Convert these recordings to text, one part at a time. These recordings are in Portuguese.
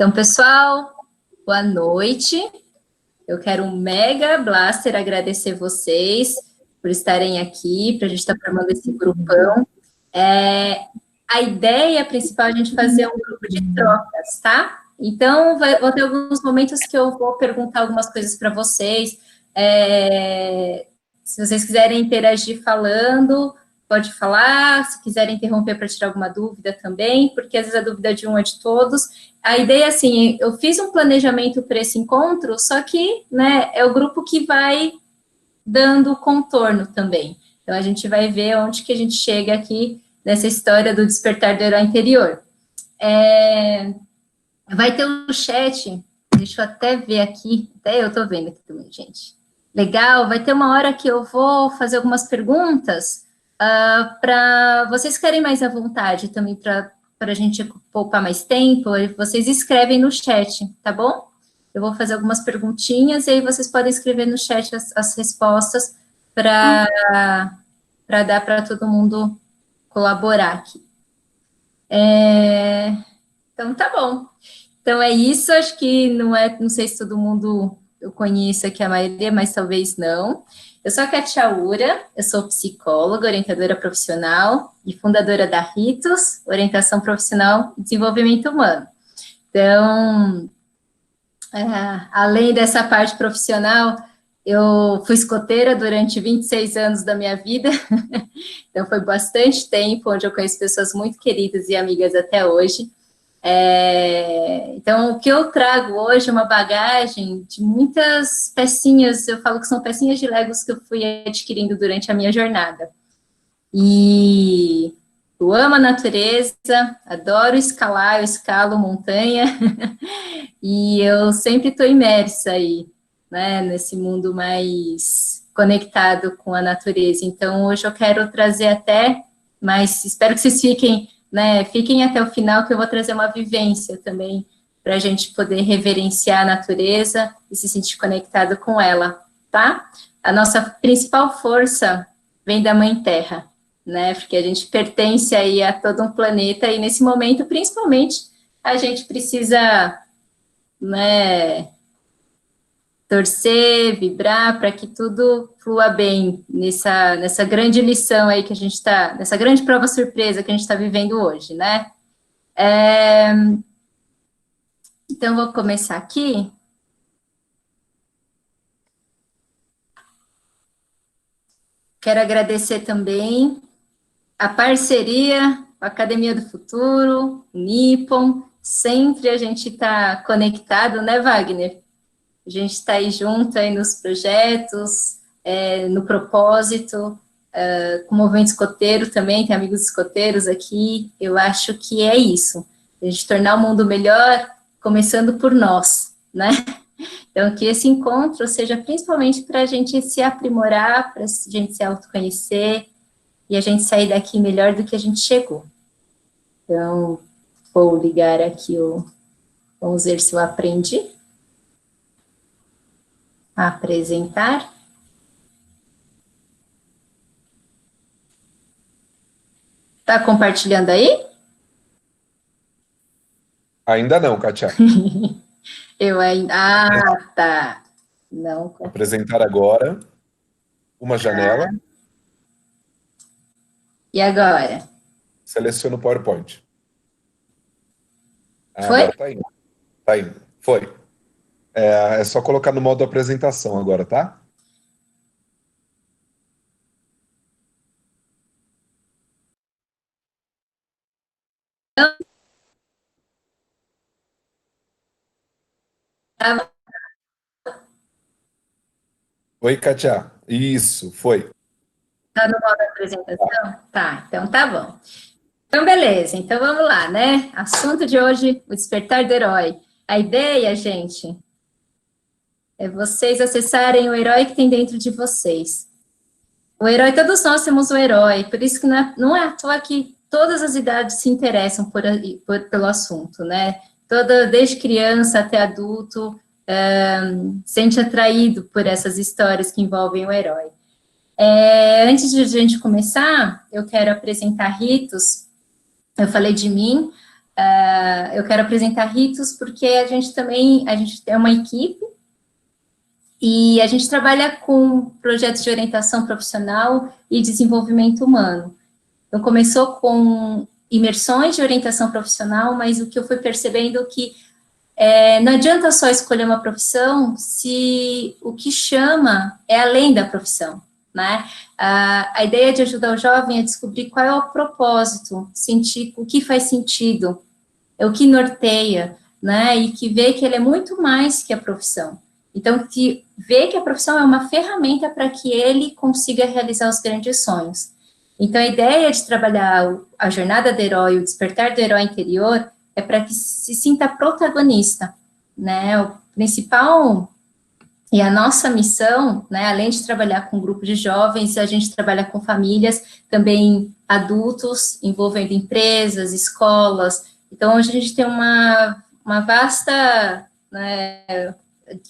Então, pessoal, boa noite. Eu quero um mega blaster agradecer vocês por estarem aqui, para a gente estar formando esse grupão. A ideia principal é a gente fazer um grupo de trocas, tá? Então, vou ter alguns momentos que eu vou perguntar algumas coisas para vocês. Se vocês quiserem interagir falando, pode falar. Se quiserem interromper para tirar alguma dúvida também, porque às vezes a dúvida de um é de todos. A ideia, assim, eu fiz um planejamento para esse encontro, só que, né, é o grupo que vai dando contorno também. Então, a gente vai ver onde que a gente chega aqui nessa história do despertar do herói interior. Vai ter o chat, deixa eu até ver aqui, até eu estou vendo aqui também, gente. Legal, vai ter uma hora que eu vou fazer algumas perguntas para vocês ficarem mais à vontade também, para a gente poupar mais tempo, vocês escrevem no chat, tá bom? Eu vou fazer algumas perguntinhas e aí vocês podem escrever no chat as respostas para dar para todo mundo colaborar aqui. Então, tá bom. Então, é isso, acho que não sei se todo mundo eu conheço aqui a maioria, mas talvez não. Eu sou a Katia Ura, eu sou psicóloga, orientadora profissional e fundadora da Ritos, Orientação Profissional e Desenvolvimento Humano. Então, além dessa parte profissional, eu fui escoteira durante 26 anos da minha vida, então foi bastante tempo, onde eu conheço pessoas muito queridas e amigas até hoje. Então, o que eu trago hoje é uma bagagem de muitas pecinhas, eu falo que são pecinhas de Legos que eu fui adquirindo durante a minha jornada. E eu amo a natureza, adoro escalar, eu escalo montanha, e eu sempre estou imersa aí, né, nesse mundo mais conectado com a natureza. Então, hoje eu quero trazer até, mas espero que vocês fiquem até o final, que eu vou trazer uma vivência também, para a gente poder reverenciar a natureza e se sentir conectado com ela, tá? A nossa principal força vem da Mãe Terra, né? Porque a gente pertence aí a todo um planeta, e nesse momento, principalmente, a gente precisa, né, torcer, vibrar, para que tudo flua bem nessa grande lição aí que a gente está, nessa grande prova surpresa que a gente está vivendo hoje, né? Então, vou começar aqui. Quero agradecer também a parceria com a Academia do Futuro, o Nippon, sempre a gente está conectado, né, Wagner? A gente está aí junto aí nos projetos, no propósito, com o movimento escoteiro também, tem amigos escoteiros aqui. Eu acho que é isso, a gente tornar o mundo melhor, começando por nós, né? Então, que esse encontro seja principalmente para a gente se aprimorar, para a gente se autoconhecer, e a gente sair daqui melhor do que a gente chegou. Então, vou ligar aqui vamos ver se eu aprendi a apresentar. Está compartilhando aí? Ainda não, Katia. Eu ainda... Ah, tá. Não. Apresentar agora uma janela. E agora? Seleciona o PowerPoint. Foi? Agora tá indo. Tá indo. Foi. É só colocar no modo apresentação agora, tá? Oi, Katia. Isso, foi. Tá no modo apresentação? Tá, então tá bom. Então, beleza. Então, vamos lá, né? Assunto de hoje, o despertar do herói. A ideia, gente, é vocês acessarem o herói que tem dentro de vocês. O herói, todos nós temos um herói, por isso que não é à toa que todas as idades se interessam pelo assunto, né? Desde criança até adulto, sente atraído por essas histórias que envolvem o herói. Antes de a gente começar, eu quero apresentar Ritos. Eu falei de mim, Eu quero apresentar Ritos porque a gente tem uma equipe e a gente trabalha com projetos de orientação profissional e desenvolvimento humano. Então, começou com imersões de orientação profissional, mas o que eu fui percebendo que não adianta só escolher uma profissão se o que chama é além da profissão, né? A ideia de ajudar o jovem a descobrir qual é o propósito, sentir o que faz sentido, é o que norteia, né? E que vê que ele é muito mais que a profissão. Então, que vê que a profissão é uma ferramenta para que ele consiga realizar os grandes sonhos. Então, a ideia de trabalhar a jornada do herói, o despertar do herói interior, é para que se sinta protagonista, né? O principal e a nossa missão, né, além de trabalhar com um grupo de jovens, a gente trabalha com famílias, também adultos, envolvendo empresas, escolas. Então, hoje a gente tem uma vasta, né,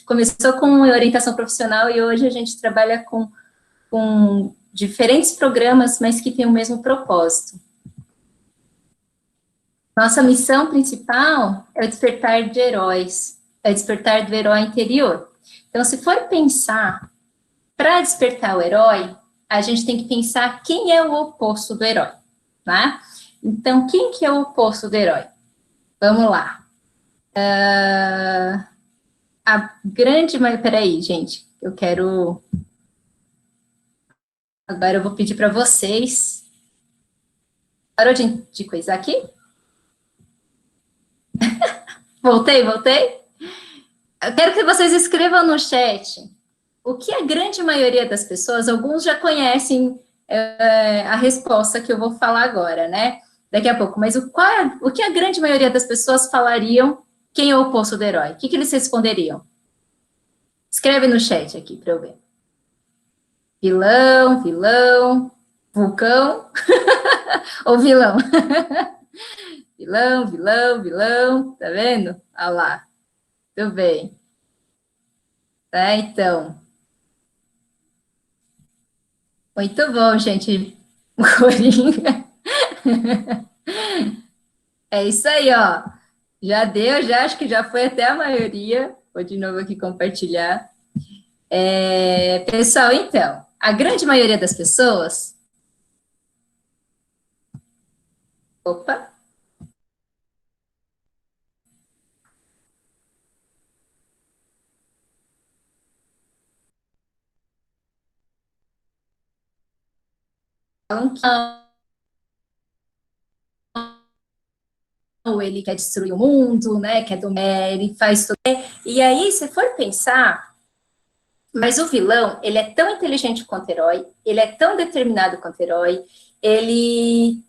começou com orientação profissional e hoje a gente trabalha com diferentes programas, mas que têm o mesmo propósito. Nossa missão principal é o despertar de heróis, é o despertar do herói interior. Então, se for pensar, para despertar o herói, a gente tem que pensar quem é o oposto do herói, tá? Então, quem que é o oposto do herói? Vamos lá. A grande maioria... Peraí, gente, eu quero... Agora eu vou pedir para vocês... Parou de coisar aqui? Voltei? Eu quero que vocês escrevam no chat o que a grande maioria das pessoas, alguns já conhecem a resposta que eu vou falar agora, né? Daqui a pouco, mas o que a grande maioria das pessoas falariam quem é o oposto do herói? O que eles responderiam? Escreve no chat aqui para eu ver. Vilão, vulcão ou vilão? Vilão, tá vendo? Olha lá. Tudo bem. Tá, então. Muito bom, gente. Coringa. É isso aí, ó. Já deu, já acho que já foi até a maioria. Vou de novo aqui compartilhar. Pessoal, então, a grande maioria das pessoas... Opa! Falam que ou ele quer destruir o mundo, né? Ele faz tudo. E aí, se for pensar, mas o vilão, ele é tão inteligente quanto o herói, ele é tão determinado quanto o herói, ele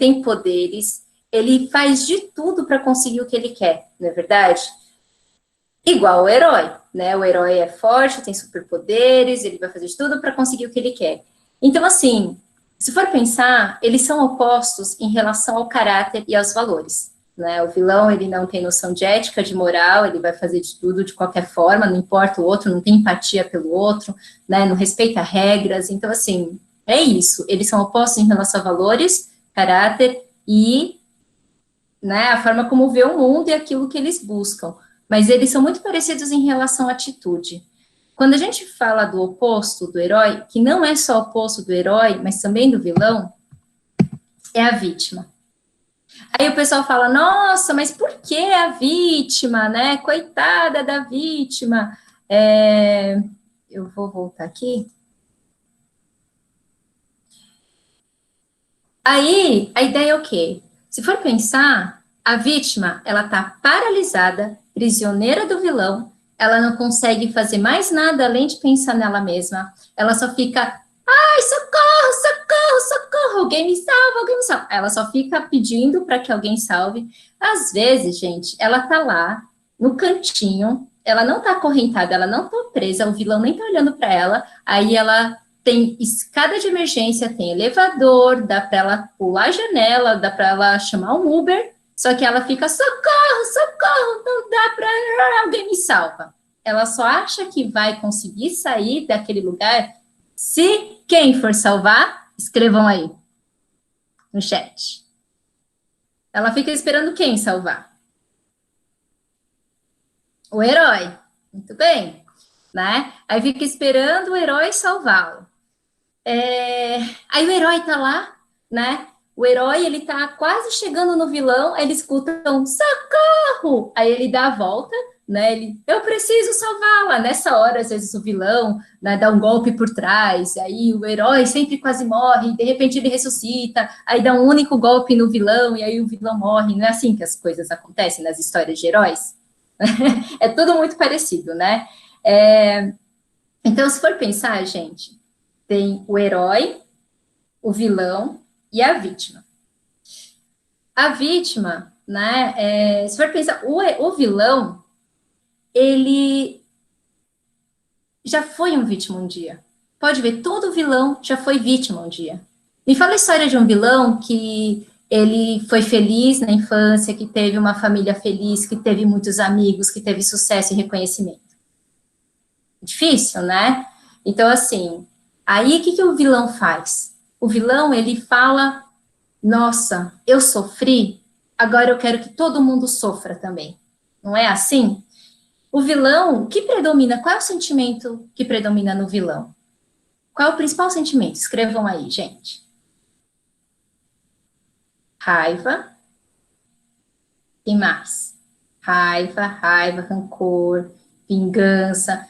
tem poderes, ele faz de tudo para conseguir o que ele quer, não é verdade? Igual o herói, né? O herói é forte, tem superpoderes, ele vai fazer de tudo para conseguir o que ele quer. Então, assim, se for pensar, eles são opostos em relação ao caráter e aos valores, né? O vilão, ele não tem noção de ética, de moral, ele vai fazer de tudo de qualquer forma, não importa o outro, não tem empatia pelo outro, né? Não respeita regras. Então, assim, é isso. Eles são opostos em relação a valores, caráter e, né, a forma como vê o mundo e aquilo que eles buscam. Mas eles são muito parecidos em relação à atitude. Quando a gente fala do oposto do herói, que não é só o oposto do herói, mas também do vilão, é a vítima. Aí o pessoal fala, nossa, mas por que a vítima, né? Coitada da vítima. Eu vou voltar aqui. Aí, a ideia é o quê? Se for pensar, a vítima, ela tá paralisada, prisioneira do vilão, ela não consegue fazer mais nada além de pensar nela mesma, ela só fica, ai, socorro, alguém me salva. Ela só fica pedindo para que alguém salve. Às vezes, gente, ela tá lá, no cantinho, ela não tá acorrentada, ela não tá presa, o vilão nem tá olhando para ela, aí ela tem escada de emergência, tem elevador, dá para ela pular a janela, dá para ela chamar um Uber, só que ela fica, socorro, não dá para alguém me salva. Ela só acha que vai conseguir sair daquele lugar se quem for salvar, escrevam aí no chat. Ela fica esperando quem salvar? O herói. Muito bem, né? Aí fica esperando o herói salvá-lo. Aí o herói tá lá, né? O herói, ele tá quase chegando no vilão, aí ele escuta um socorro! Aí ele dá a volta, né? Eu preciso salvá-la. Nessa hora, às vezes, o vilão, né, dá um golpe por trás, aí o herói sempre quase morre, de repente ele ressuscita, aí dá um único golpe no vilão, e aí o vilão morre. Não é assim que as coisas acontecem nas histórias de heróis? É tudo muito parecido, né? Então, se for pensar, gente, tem o herói, o vilão e a vítima. A vítima, né, se for pensar, o vilão, ele já foi um vítima um dia. Pode ver, todo vilão já foi vítima um dia. Me fala a história de um vilão que ele foi feliz na infância, que teve uma família feliz, que teve muitos amigos, que teve sucesso e reconhecimento. Difícil, né? Então, assim, aí o que o vilão faz? O vilão, ele fala, nossa, eu sofri, agora eu quero que todo mundo sofra também. Não é assim? O vilão, o que predomina? Qual é o sentimento que predomina no vilão? Qual é o principal sentimento? Escrevam aí, gente. Raiva e mais. Raiva, rancor, vingança,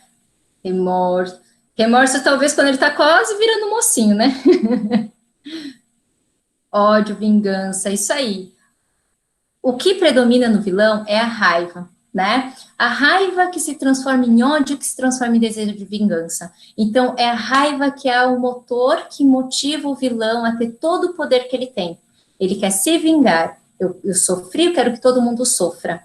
remorso. Remorso talvez quando ele tá quase virando mocinho, né? Ódio, vingança, isso aí. O que predomina no vilão é a raiva, né? A raiva que se transforma em ódio, que se transforma em desejo de vingança. Então, é a raiva que é o motor que motiva o vilão a ter todo o poder que ele tem. Ele quer se vingar. Eu sofri, eu quero que todo mundo sofra.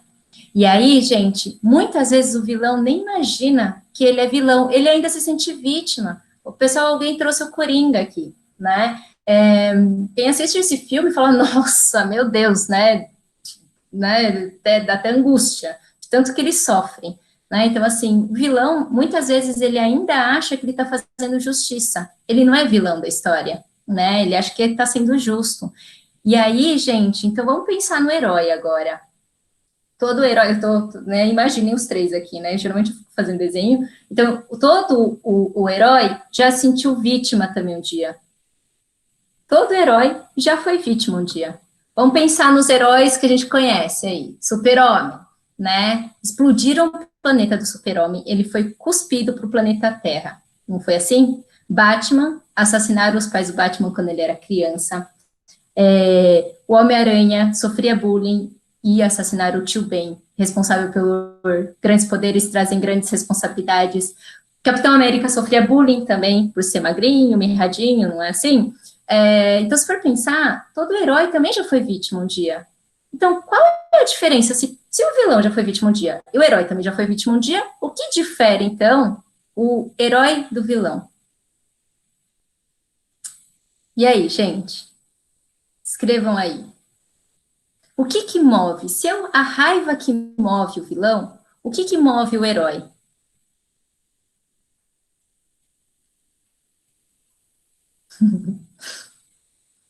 E aí, gente, muitas vezes o vilão nem imagina que ele é vilão, ele ainda se sente vítima. O pessoal, alguém trouxe o Coringa aqui, né? Quem assiste esse filme fala, nossa, meu Deus, né? Dá até angústia, de tanto que eles sofrem. Né? Então, assim, o vilão, muitas vezes, ele ainda acha que ele está fazendo justiça. Ele não é vilão da história, né? Ele acha que ele está sendo justo. E aí, gente, então vamos pensar no herói agora. Todo herói, né, imaginem os três aqui, né? Geralmente eu fico fazendo desenho. Então, todo o herói já sentiu vítima também um dia. Todo herói já foi vítima um dia. Vamos pensar nos heróis que a gente conhece aí. Super-Homem, né? Explodiram o planeta do Super-Homem, ele foi cuspido para o planeta Terra. Não foi assim? Batman, assassinaram os pais do Batman quando ele era criança. O Homem-Aranha sofria bullying e assassinaram o tio Ben, responsável por grandes poderes trazem grandes responsabilidades. Capitão América sofria bullying também, por ser magrinho, mirradinho, não é assim? Então, se for pensar, todo herói também já foi vítima um dia. Então, qual é a diferença? Se o vilão já foi vítima um dia e o herói também já foi vítima um dia, o que difere, então, o herói do vilão? E aí, gente? Escrevam aí. O que move? Se é a raiva que move o vilão, o que move o herói?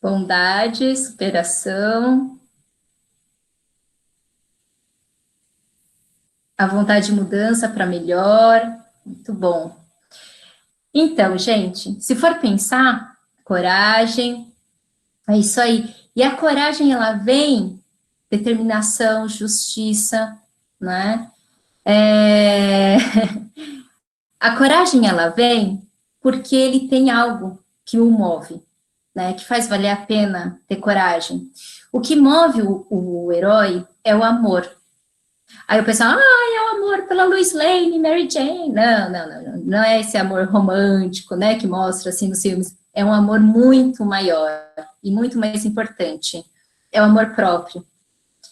Bondade, superação, a vontade de mudança para melhor. Muito bom. Então, gente, se for pensar, coragem, é isso aí. E a coragem, ela vem determinação, justiça, né? A coragem, ela vem porque ele tem algo que o move, né? Que faz valer a pena ter coragem. O que move o herói é o amor. Aí o pessoal, é o amor pela Lois Lane, Mary Jane. Não é esse amor romântico, né, que mostra assim nos filmes. É um amor muito maior e muito mais importante. É o amor próprio.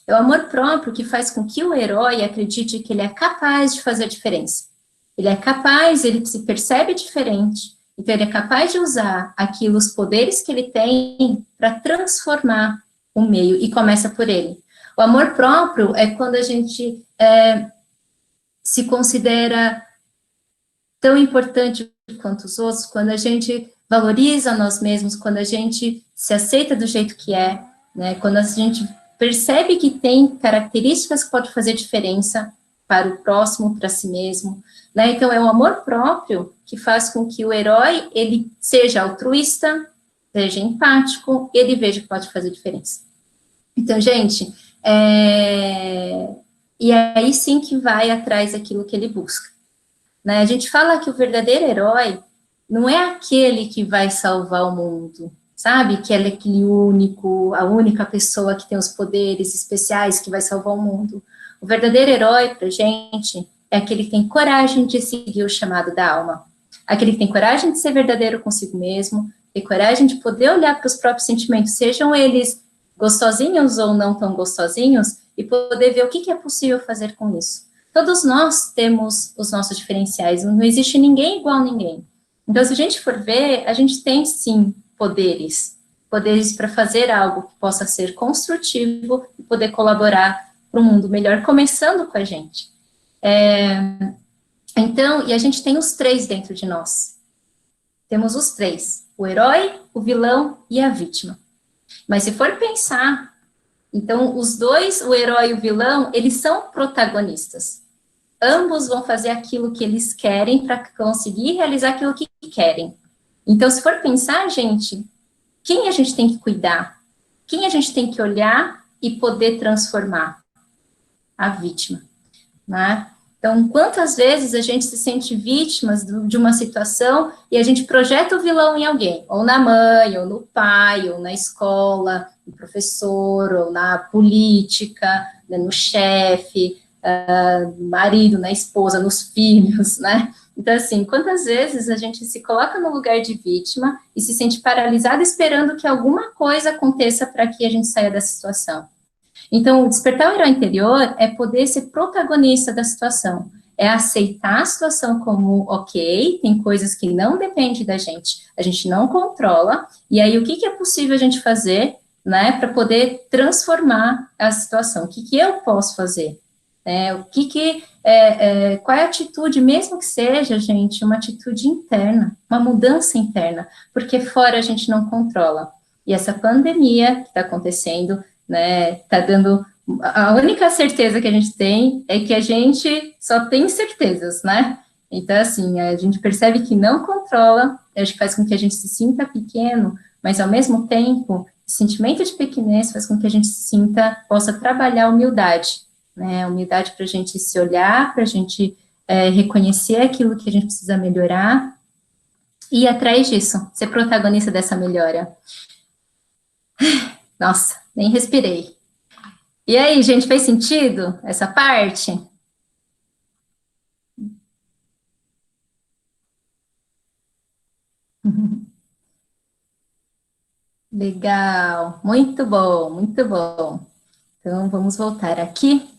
É o amor próprio que faz com que o herói acredite que ele é capaz de fazer a diferença. Ele é capaz, ele se percebe diferente, então ele é capaz de usar aquilo, os poderes que ele tem para transformar o meio, e começa por ele. O amor próprio é quando a gente se considera tão importante quanto os outros, quando a gente valoriza nós mesmos, quando a gente se aceita do jeito que é, né? Quando a gente percebe que tem características que podem fazer diferença para o próximo, para si mesmo, né? Então, é o amor próprio que faz com que o herói, ele seja altruísta, seja empático, e ele veja que pode fazer diferença. Então, gente, e aí sim que vai atrás daquilo que ele busca, né? A gente fala que o verdadeiro herói não é aquele que vai salvar o mundo, sabe? Que ele é aquele único, a única pessoa que tem os poderes especiais que vai salvar o mundo. O verdadeiro herói, pra gente, é aquele que tem coragem de seguir o chamado da alma. Aquele que tem coragem de ser verdadeiro consigo mesmo, ter coragem de poder olhar para os próprios sentimentos, sejam eles gostosinhos ou não tão gostosinhos, e poder ver o que é possível fazer com isso. Todos nós temos os nossos diferenciais, não existe ninguém igual a ninguém. Então, se a gente for ver, a gente tem, sim, poderes para fazer algo que possa ser construtivo e poder colaborar para um mundo melhor, começando com a gente. Então, e a gente tem os três dentro de nós. Temos os três, o herói, o vilão e a vítima. Mas se for pensar, então, os dois, o herói e o vilão, eles são protagonistas. Ambos vão fazer aquilo que eles querem para conseguir realizar aquilo que querem. Então, se for pensar, gente, quem a gente tem que cuidar? Quem a gente tem que olhar e poder transformar? A vítima, né? Então, quantas vezes a gente se sente vítima de uma situação e a gente projeta o vilão em alguém, ou na mãe, ou no pai, ou na escola, no professor, ou na política, né, no chefe, no marido, na esposa, nos filhos, né? Então, assim, quantas vezes a gente se coloca no lugar de vítima e se sente paralisado esperando que alguma coisa aconteça para que a gente saia da situação? Então, despertar o herói interior é poder ser protagonista da situação, é aceitar a situação como, ok, tem coisas que não dependem da gente, a gente não controla, e aí o que é possível a gente fazer, né, para poder transformar a situação? O que eu posso fazer? Qual é a atitude, mesmo que seja, gente, uma atitude interna, uma mudança interna, porque fora a gente não controla. E essa pandemia que está acontecendo, né, tá dando, a única certeza que a gente tem é que a gente só tem certezas, né? Então, assim, a gente percebe que não controla, acho que faz com que a gente se sinta pequeno, mas ao mesmo tempo, o sentimento de pequenez faz com que a gente se sinta, possa trabalhar a humildade, né? Humildade para a gente se olhar, para a gente reconhecer aquilo que a gente precisa melhorar e ir atrás disso, ser protagonista dessa melhora. Nossa, nem respirei. E aí, gente, fez sentido essa parte? Legal, muito bom, muito bom. Então, vamos voltar aqui.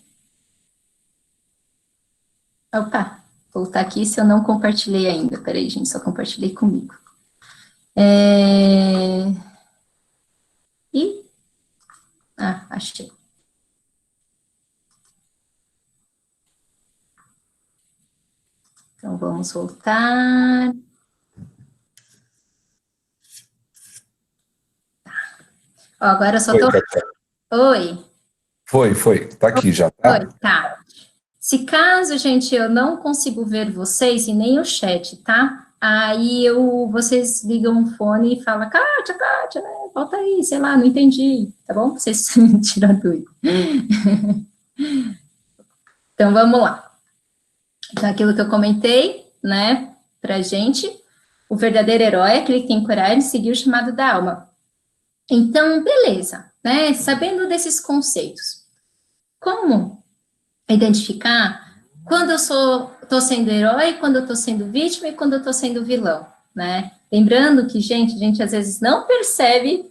Opa, voltar aqui se eu não compartilhei ainda. Peraí, gente, só compartilhei comigo. Achei. Então, vamos voltar. Ó, agora eu só tô... Oi. Foi. Tá aqui já, tá? Oi, tá. Se caso, gente, eu não consigo ver vocês e nem o chat, tá? Aí vocês ligam o fone e falam, Kátia, né? Volta aí, sei lá, não entendi, tá bom? Vocês tiram a dúvida. Então, vamos lá. Então, aquilo que eu comentei, né, pra gente, o verdadeiro herói é aquele que tem coragem de seguir o chamado da alma. Então, beleza, né? Sabendo desses conceitos, como identificar quando eu estou sendo herói, quando eu estou sendo vítima e quando eu estou sendo vilão, né? Lembrando que, gente, a gente às vezes não percebe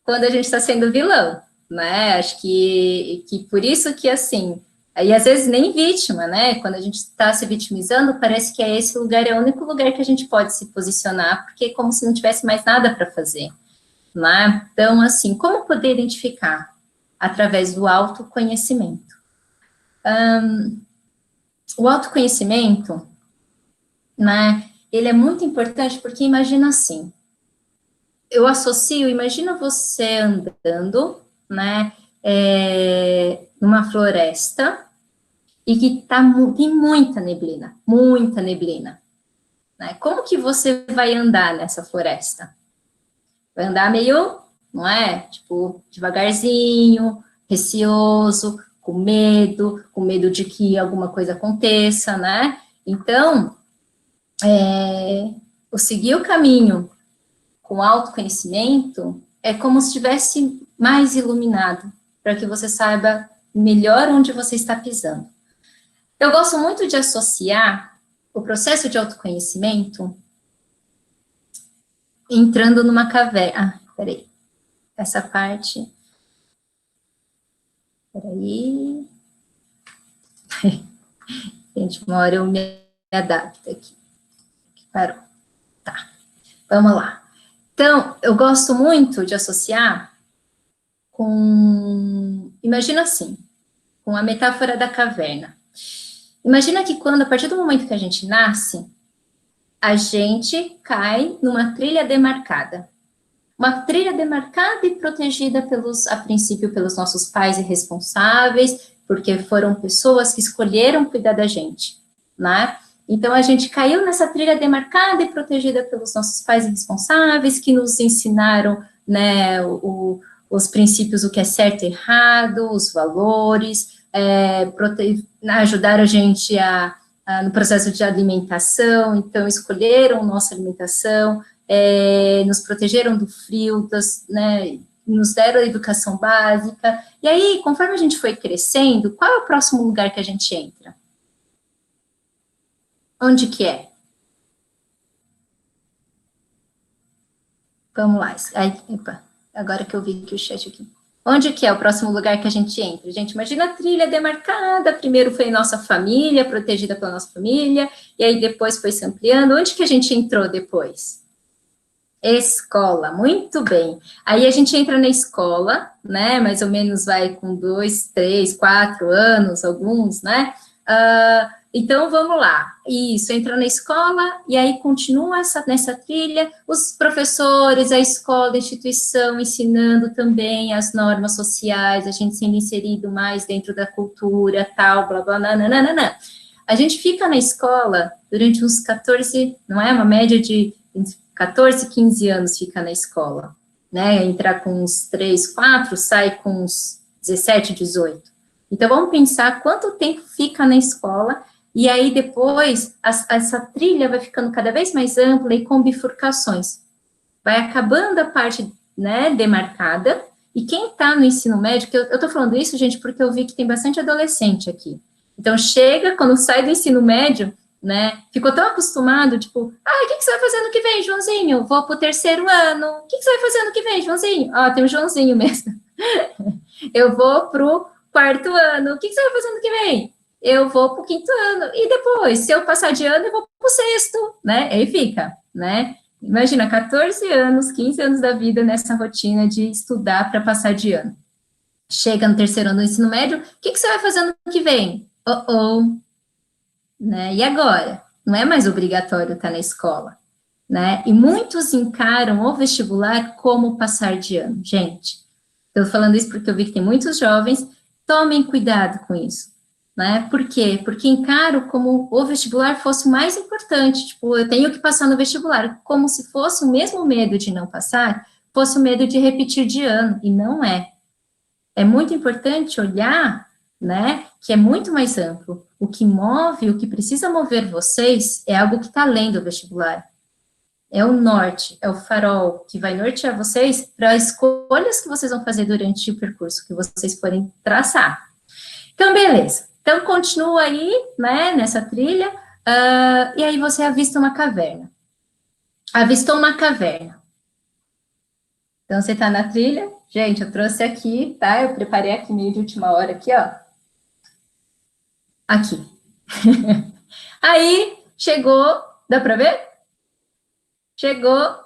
quando a gente está sendo vilão, né? Acho que por isso que, assim, aí às vezes nem vítima, né? Quando a gente está se vitimizando, parece que esse lugar é o único lugar que a gente pode se posicionar, porque é como se não tivesse mais nada para fazer, né? Então, assim, como poder identificar? Através do autoconhecimento. O autoconhecimento, né, ele é muito importante porque imagina assim, imagina você andando, né, numa floresta e que tem muita neblina, né? Como que você vai andar nessa floresta? Vai andar meio, não é? Tipo, devagarzinho, receoso, com medo de que alguma coisa aconteça, né? Então, o seguir o caminho com autoconhecimento é como se estivesse mais iluminado, para que você saiba melhor onde você está pisando. Eu gosto muito de associar o processo de autoconhecimento entrando numa caverna. Peraí, essa parte. Peraí. Gente, uma hora eu me adapto aqui. Parou. Tá, vamos lá. Então, eu gosto muito de associar com... Imagina assim, com a metáfora da caverna. Imagina que quando, a partir do momento que a gente nasce, a gente cai numa trilha demarcada. Uma trilha demarcada e protegida a princípio, pelos nossos pais irresponsáveis, porque foram pessoas que escolheram cuidar da gente, né? Então, a gente caiu nessa trilha demarcada e protegida pelos nossos pais irresponsáveis, que nos ensinaram, né, os princípios, o que é certo e errado, os valores, ajudaram a gente no processo de alimentação, então escolheram nossa alimentação, nos protegeram do frio, né, nos deram a educação básica, e aí, conforme a gente foi crescendo, qual é o próximo lugar que a gente entra? Onde que é? Vamos lá. Agora que eu vi aqui o chat aqui. Onde que é o próximo lugar que a gente entra? Gente, imagina a trilha demarcada, primeiro foi nossa família, protegida pela nossa família, e aí depois foi se ampliando. Onde que a gente entrou depois? Escola, muito bem. Aí a gente entra na escola, né, mais ou menos vai com 2, 3, 4 anos, alguns, né, então, vamos lá, isso, entra na escola, e aí continua nessa trilha, os professores, a escola, a instituição, ensinando também as normas sociais, a gente sendo inserido mais dentro da cultura, tal, blá, blá, nananana. A gente fica na escola durante uns 14, não é? Uma média de 14, 15 anos fica na escola, né? Entrar com uns 3, 4, sai com uns 17, 18. Então, vamos pensar quanto tempo fica na escola. E aí, depois, essa trilha vai ficando cada vez mais ampla e com bifurcações. Vai acabando a parte, né, demarcada, e quem está no ensino médio, que eu estou falando isso, gente, porque eu vi que tem bastante adolescente aqui. Então, chega, quando sai do ensino médio, né, ficou tão acostumado, tipo, o que você vai fazer no que vem, Joãozinho? Vou para o 3º ano. O que você vai fazer no que vem, Joãozinho? Tem o Joãozinho mesmo. Eu vou para o 4º ano. O que você vai fazer no que vem? Eu vou para o 5º ano, e depois, se eu passar de ano, eu vou para o 6º, né, aí fica, né, imagina, 14 anos, 15 anos da vida nessa rotina de estudar para passar de ano. Chega no 3º ano do ensino médio, o que você vai fazer no que vem? Né, e agora? Não é mais obrigatório estar na escola, né, e muitos encaram o vestibular como passar de ano, gente, estou falando isso porque eu vi que tem muitos jovens, tomem cuidado com isso. Né? Por quê? Porque encaro como o vestibular fosse o mais importante, tipo, eu tenho que passar no vestibular, como se fosse o mesmo medo de não passar, fosse o medo de repetir de ano, e não é. É muito importante olhar, né, que é muito mais amplo. O que move, o que precisa mover vocês é algo que está além do vestibular. É o norte, é o farol que vai nortear vocês para as escolhas que vocês vão fazer durante o percurso que vocês forem traçar. Então, beleza. Então, continua aí, né, nessa trilha, e aí você avista uma caverna. Avistou uma caverna. Então, você está na trilha. Gente, eu trouxe aqui, tá? Eu preparei aqui meio de última hora, aqui, ó. Aqui. Aí, chegou, dá para ver? Chegou,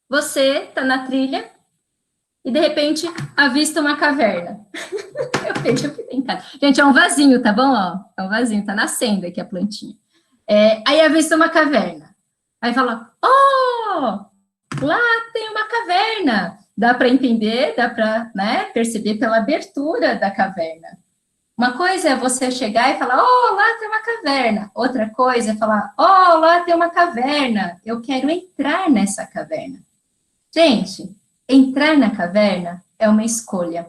você está na trilha, e de repente, avista uma caverna. Eu vejo que tem cara. Gente, é um vasinho, tá bom? Ó, é um vasinho, tá nascendo aqui a plantinha. Aí avista uma caverna. Aí fala, lá tem uma caverna. Dá para entender, dá para, né, perceber pela abertura da caverna. Uma coisa é você chegar e falar, oh, lá tem uma caverna. Outra coisa é falar, oh, lá tem uma caverna. Eu quero entrar nessa caverna. Gente, entrar na caverna é uma escolha.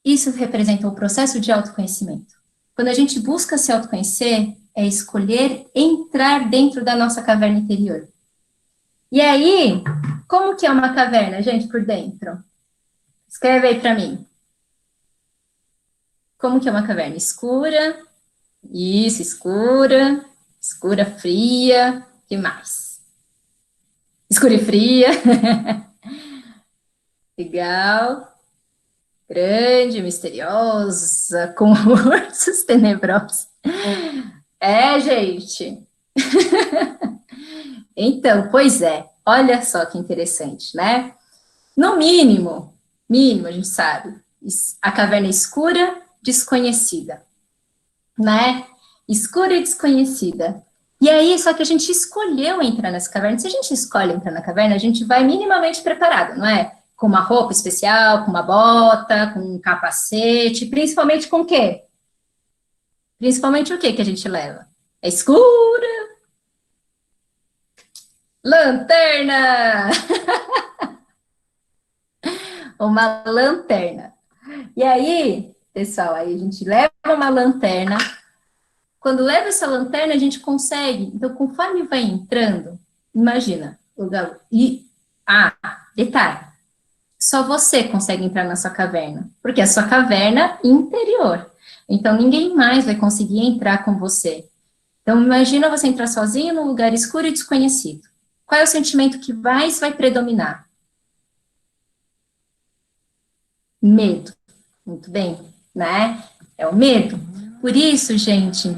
Isso representa o processo de autoconhecimento. Quando a gente busca se autoconhecer, é escolher entrar dentro da nossa caverna interior. E aí, como que é uma caverna, gente, por dentro? Escreve aí para mim. Como que é uma caverna? Escura. Isso, escura. Escura, fria. O que mais? Escura e fria. Legal. Grande, misteriosa, com ursos tenebrosos. É, gente. Então, pois é. Olha só que interessante, né? No mínimo, a gente sabe, a caverna é escura, desconhecida, né? Escura e desconhecida. E aí, só que a gente escolheu entrar nessa caverna. Se a gente escolhe entrar na caverna, a gente vai minimamente preparado, não é? Com uma roupa especial, com uma bota, com um capacete, principalmente com o quê? Principalmente o quê que a gente leva? É escura, lanterna! Uma lanterna. E aí, pessoal, aí a gente leva uma lanterna. Quando leva essa lanterna, a gente consegue. Então, conforme vai entrando, imagina, detalhe, só você consegue entrar na sua caverna, porque é a sua caverna interior. Então, ninguém mais vai conseguir entrar com você. Então, imagina você entrar sozinho num lugar escuro e desconhecido. Qual é o sentimento que mais vai predominar? Medo. Muito bem, né? É o medo. Por isso, gente,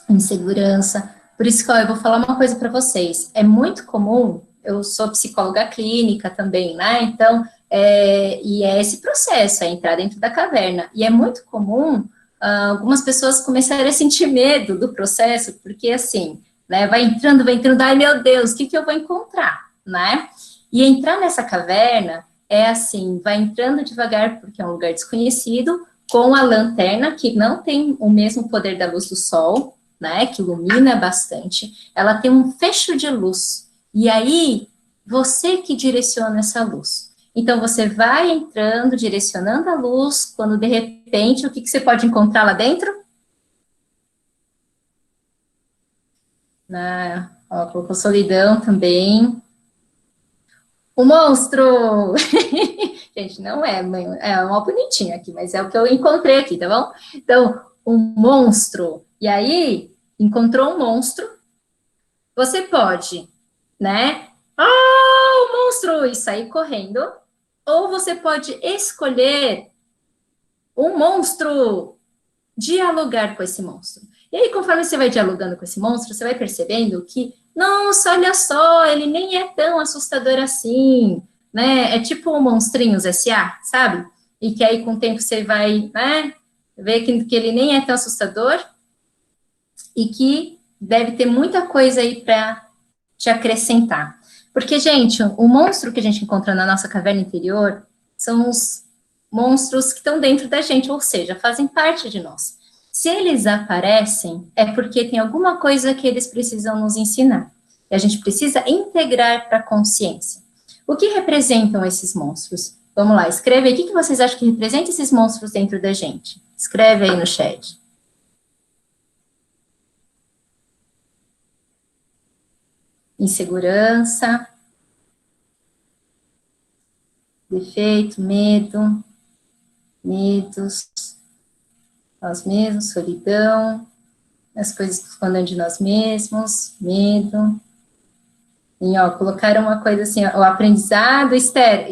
insegurança. Por isso que ó, eu vou falar uma coisa para vocês. É muito comum, eu sou psicóloga clínica também, né? Então, e é esse processo, é entrar dentro da caverna. E é muito comum algumas pessoas começarem a sentir medo do processo, porque assim, né, vai entrando, ai meu Deus, o que eu vou encontrar, né? E entrar nessa caverna é assim, vai entrando devagar, porque é um lugar desconhecido, com a lanterna, que não tem o mesmo poder da luz do sol, né, que ilumina bastante, ela tem um fecho de luz, e aí, você que direciona essa luz. Então, você vai entrando, direcionando a luz, quando de repente, o que você pode encontrar lá dentro? Colocou solidão também. O monstro! Gente, não é, é uma bonitinha aqui, mas é o que eu encontrei aqui, tá bom? Então, um monstro. E aí, encontrou um monstro, você pode, né? O monstro! E sair correndo. Ou você pode escolher um monstro, dialogar com esse monstro. E aí, conforme você vai dialogando com esse monstro, você vai percebendo que, nossa, olha só, ele nem é tão assustador assim, né? É tipo o Monstrinhos S.A., sabe? E que aí, com o tempo, você vai, né, ver que ele nem é tão assustador e que deve ter muita coisa aí para te acrescentar. Porque, gente, o monstro que a gente encontra na nossa caverna interior são os monstros que estão dentro da gente, ou seja, fazem parte de nós. Se eles aparecem, é porque tem alguma coisa que eles precisam nos ensinar. E a gente precisa integrar para a consciência. O que representam esses monstros? Vamos lá, escreve aí. O que vocês acham que representa esses monstros dentro da gente? Escreve aí no chat. Insegurança, defeito, medos, nós mesmos, solidão, as coisas escondendo de nós mesmos, medo. E, ó, colocaram uma coisa assim, ó, o aprendizado,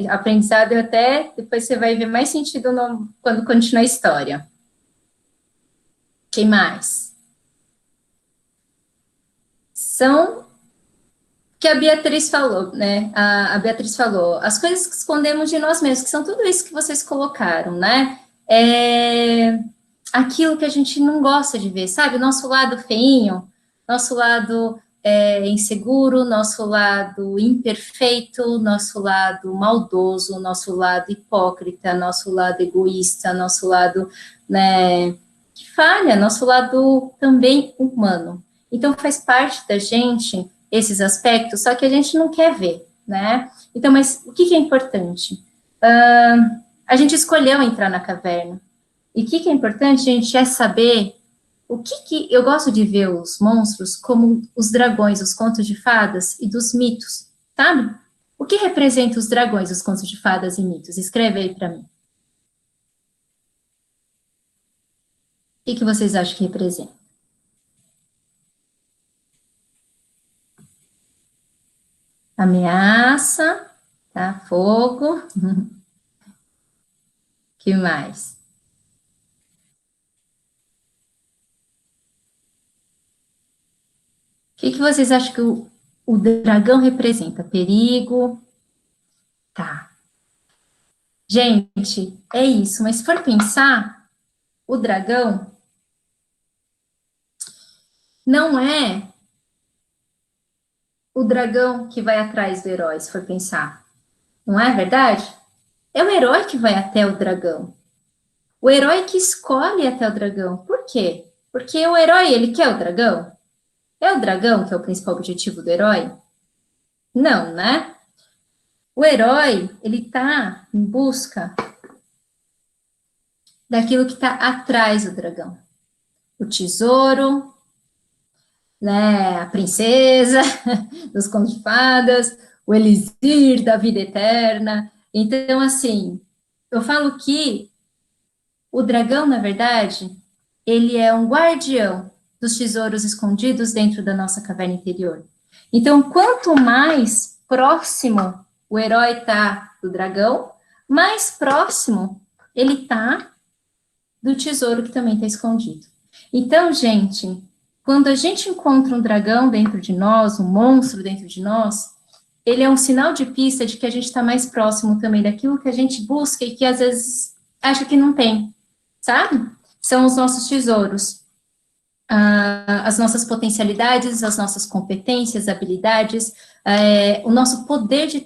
aprendizado até, depois você vai ver mais sentido quando continua a história. Quem mais? São que a Beatriz falou, né? A Beatriz falou, as coisas que escondemos de nós mesmos, que são tudo isso que vocês colocaram, né? Aquilo que a gente não gosta de ver, sabe? Nosso lado feinho, nosso lado inseguro, nosso lado imperfeito, nosso lado maldoso, nosso lado hipócrita, nosso lado egoísta, nosso lado, né, que falha, nosso lado também humano. Então, faz parte da gente esses aspectos, só que a gente não quer ver, né? Então, mas o que é importante? A gente escolheu entrar na caverna. E o que é importante, gente, é saber o que eu gosto de ver os monstros como os dragões, os contos de fadas e dos mitos, sabe? O que representa os dragões, os contos de fadas e mitos? Escreve aí para mim. O que vocês acham que representa? Ameaça, tá? Fogo. Que mais? O que vocês acham que o dragão representa? Perigo? Tá. Gente, é isso. Mas se for pensar, o dragão não é o dragão que vai atrás do herói, se for pensar. Não é verdade? É o herói que vai até o dragão. O herói que escolhe ir até o dragão. Por quê? Porque o herói, ele quer o dragão? É o dragão que é o principal objetivo do herói? Não, né? O herói, ele tá em busca daquilo que está atrás do dragão. O tesouro, né, a princesa dos contos de fadas, o elixir da vida eterna. Então, assim, eu falo que o dragão, na verdade, ele é um guardião dos tesouros escondidos dentro da nossa caverna interior. Então, quanto mais próximo o herói está do dragão, mais próximo ele está do tesouro que também está escondido. Então, gente, quando a gente encontra um dragão dentro de nós, um monstro dentro de nós, ele é um sinal de pista de que a gente está mais próximo também daquilo que a gente busca e que às vezes acha que não tem, sabe? São os nossos tesouros, as nossas potencialidades, as nossas competências, habilidades, o nosso poder de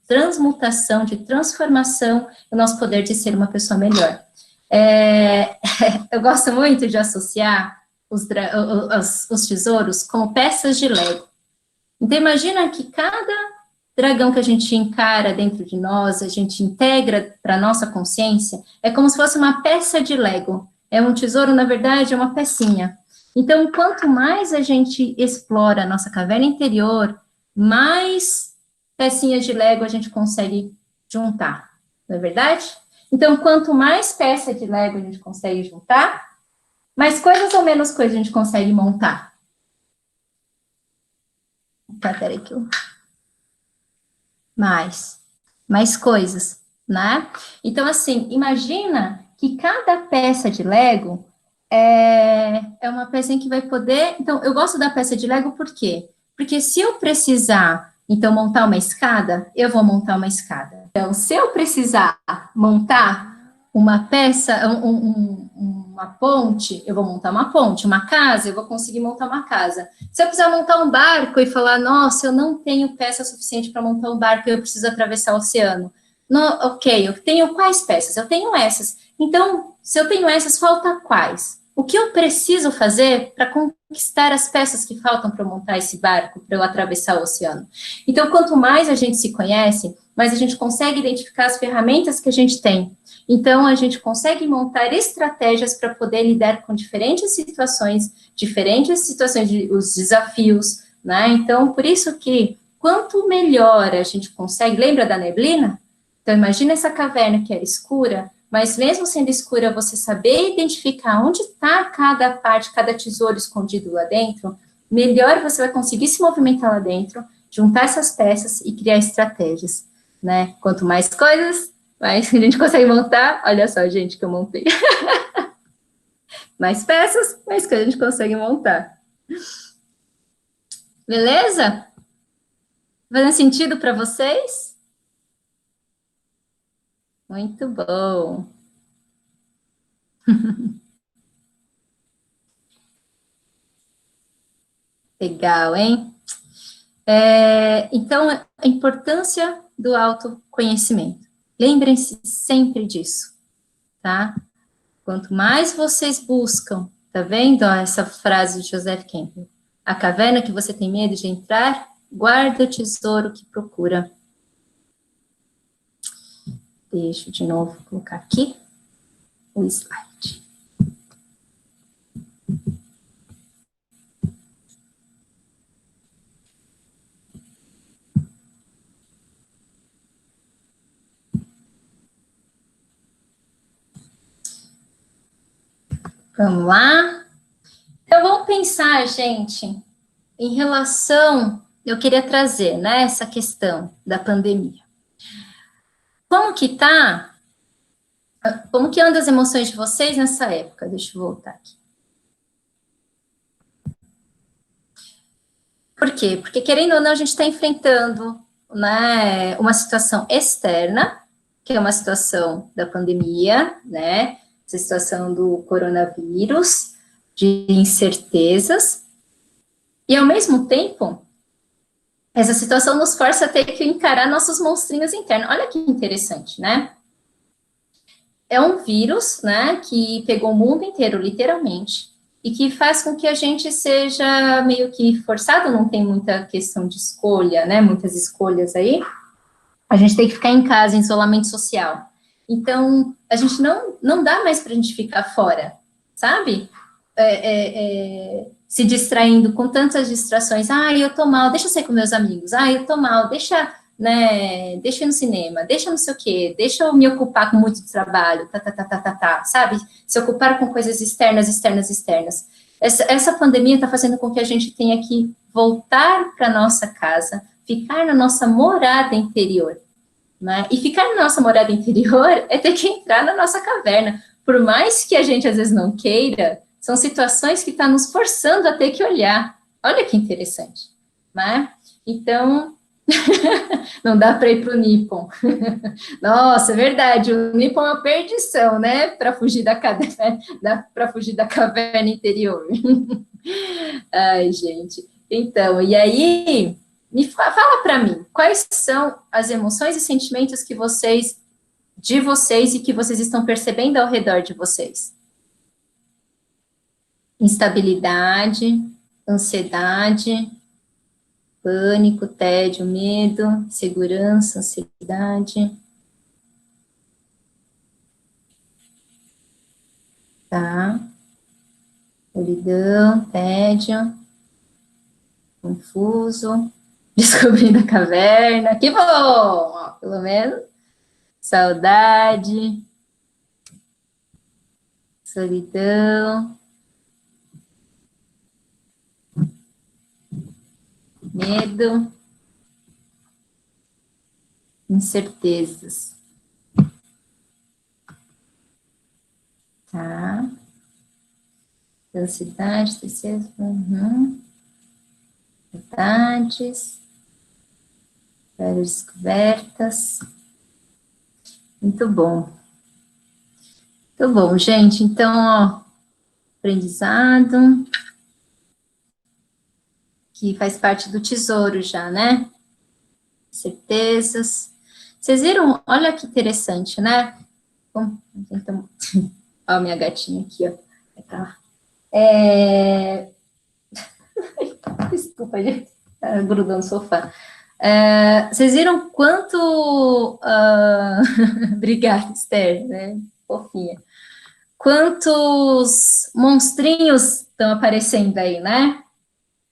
transmutação, de transformação, o nosso poder de ser uma pessoa melhor. Eu gosto muito de associar os tesouros como peças de Lego. Então, imagina que cada dragão que a gente encara dentro de nós, a gente integra para a nossa consciência, é como se fosse uma peça de Lego. É um tesouro, na verdade, é uma pecinha. Então, quanto mais a gente explora a nossa caverna interior, mais pecinhas de Lego a gente consegue juntar, não é verdade? Então, quanto mais peça de Lego a gente consegue juntar, mais coisas ou menos coisas a gente consegue montar. Tá, peraí que eu... mais coisas, né? Então, assim, imagina que cada peça de Lego é uma peça que vai poder... Então, eu gosto da peça de Lego por quê? Porque se eu precisar, então, montar uma escada, eu vou montar uma escada. Então, se eu precisar montar uma peça, uma ponte, eu vou montar uma ponte, uma casa, eu vou conseguir montar uma casa. Se eu precisar montar um barco e falar, nossa, eu não tenho peça suficiente para montar um barco, eu preciso atravessar o oceano. No, ok, eu tenho quais peças? Eu tenho essas. Então, se eu tenho essas, falta quais? O que eu preciso fazer para conquistar as peças que faltam para montar esse barco, para eu atravessar o oceano? Então, quanto mais a gente se conhece, mais a gente consegue identificar as ferramentas que a gente tem. Então, a gente consegue montar estratégias para poder lidar com diferentes situações, os desafios, né? Então, por isso que, quanto melhor a gente consegue, lembra da neblina? Então, imagina essa caverna que era escura, mas mesmo sendo escura, você saber identificar onde está cada parte, cada tesouro escondido lá dentro, melhor você vai conseguir se movimentar lá dentro, juntar essas peças e criar estratégias, né? Quanto mais coisas, mais a gente consegue montar. Olha só, gente, que eu montei. Mais peças, mais coisas a gente consegue montar. Beleza? Fazendo sentido para vocês? Muito bom. Legal, hein? Então, a importância do autoconhecimento. Lembrem-se sempre disso, tá? Quanto mais vocês buscam, tá vendo ó, essa frase de Joseph Campbell? A caverna que você tem medo de entrar, guarda o tesouro que procura. Deixa eu de novo colocar aqui o slide. Vamos lá? Então, vamos pensar, gente, em relação, eu queria trazer, né, essa questão da pandemia. Como que andam as emoções de vocês nessa época? Deixa eu voltar aqui. Por quê? Porque, querendo ou não, a gente está enfrentando, né, uma situação externa, que é uma situação da pandemia, né, essa situação do coronavírus, de incertezas, e, ao mesmo tempo, essa situação nos força a ter que encarar nossos monstrinhos internos. Olha que interessante, né? É um vírus, né, que pegou o mundo inteiro, literalmente, e que faz com que a gente seja meio que forçado, não tem muita questão de escolha, né, muitas escolhas aí, a gente tem que ficar em casa, em isolamento social. Então, a gente não dá mais para a gente ficar fora, sabe? Se distraindo com tantas distrações. Eu tô mal, deixa eu sair com meus amigos. Eu tô mal, deixa, né, deixa eu ir no cinema, deixa não sei o quê, deixa eu me ocupar com muito trabalho, sabe? Se ocupar com coisas externas. Essa pandemia está fazendo com que a gente tenha que voltar para nossa casa, ficar na nossa morada interior, né? E ficar na nossa morada interior é ter que entrar na nossa caverna. Por mais que a gente, às vezes, não queira, são situações que estão nos forçando a ter que olhar. Olha que interessante, né? Então, não dá para ir para o Nippon. Nossa, é verdade, o Nippon é uma perdição, né? Para fugir da caverna interior. Ai, gente. Então, e aí, fala para mim, quais são as emoções e sentimentos de vocês e que vocês estão percebendo ao redor de vocês? Instabilidade, ansiedade, pânico, tédio, medo, segurança, ansiedade. Tá? Solidão, tédio, confuso, descobrindo a caverna. Que bom! Ó, pelo menos. Saudade, solidão, medo, incertezas. Tá? Ansiedade, tristeza, vontades, várias descobertas. Muito bom. Muito bom, gente. Então, ó, aprendizado, que faz parte do tesouro já, né? Certezas. Vocês viram? Olha que interessante, né? Então, ó, minha gatinha aqui, ó. Desculpa, gente. Tá grudando no sofá. Vocês viram quanto... Obrigada, Esther, né? Fofinha. Quantos monstrinhos estão aparecendo aí, né?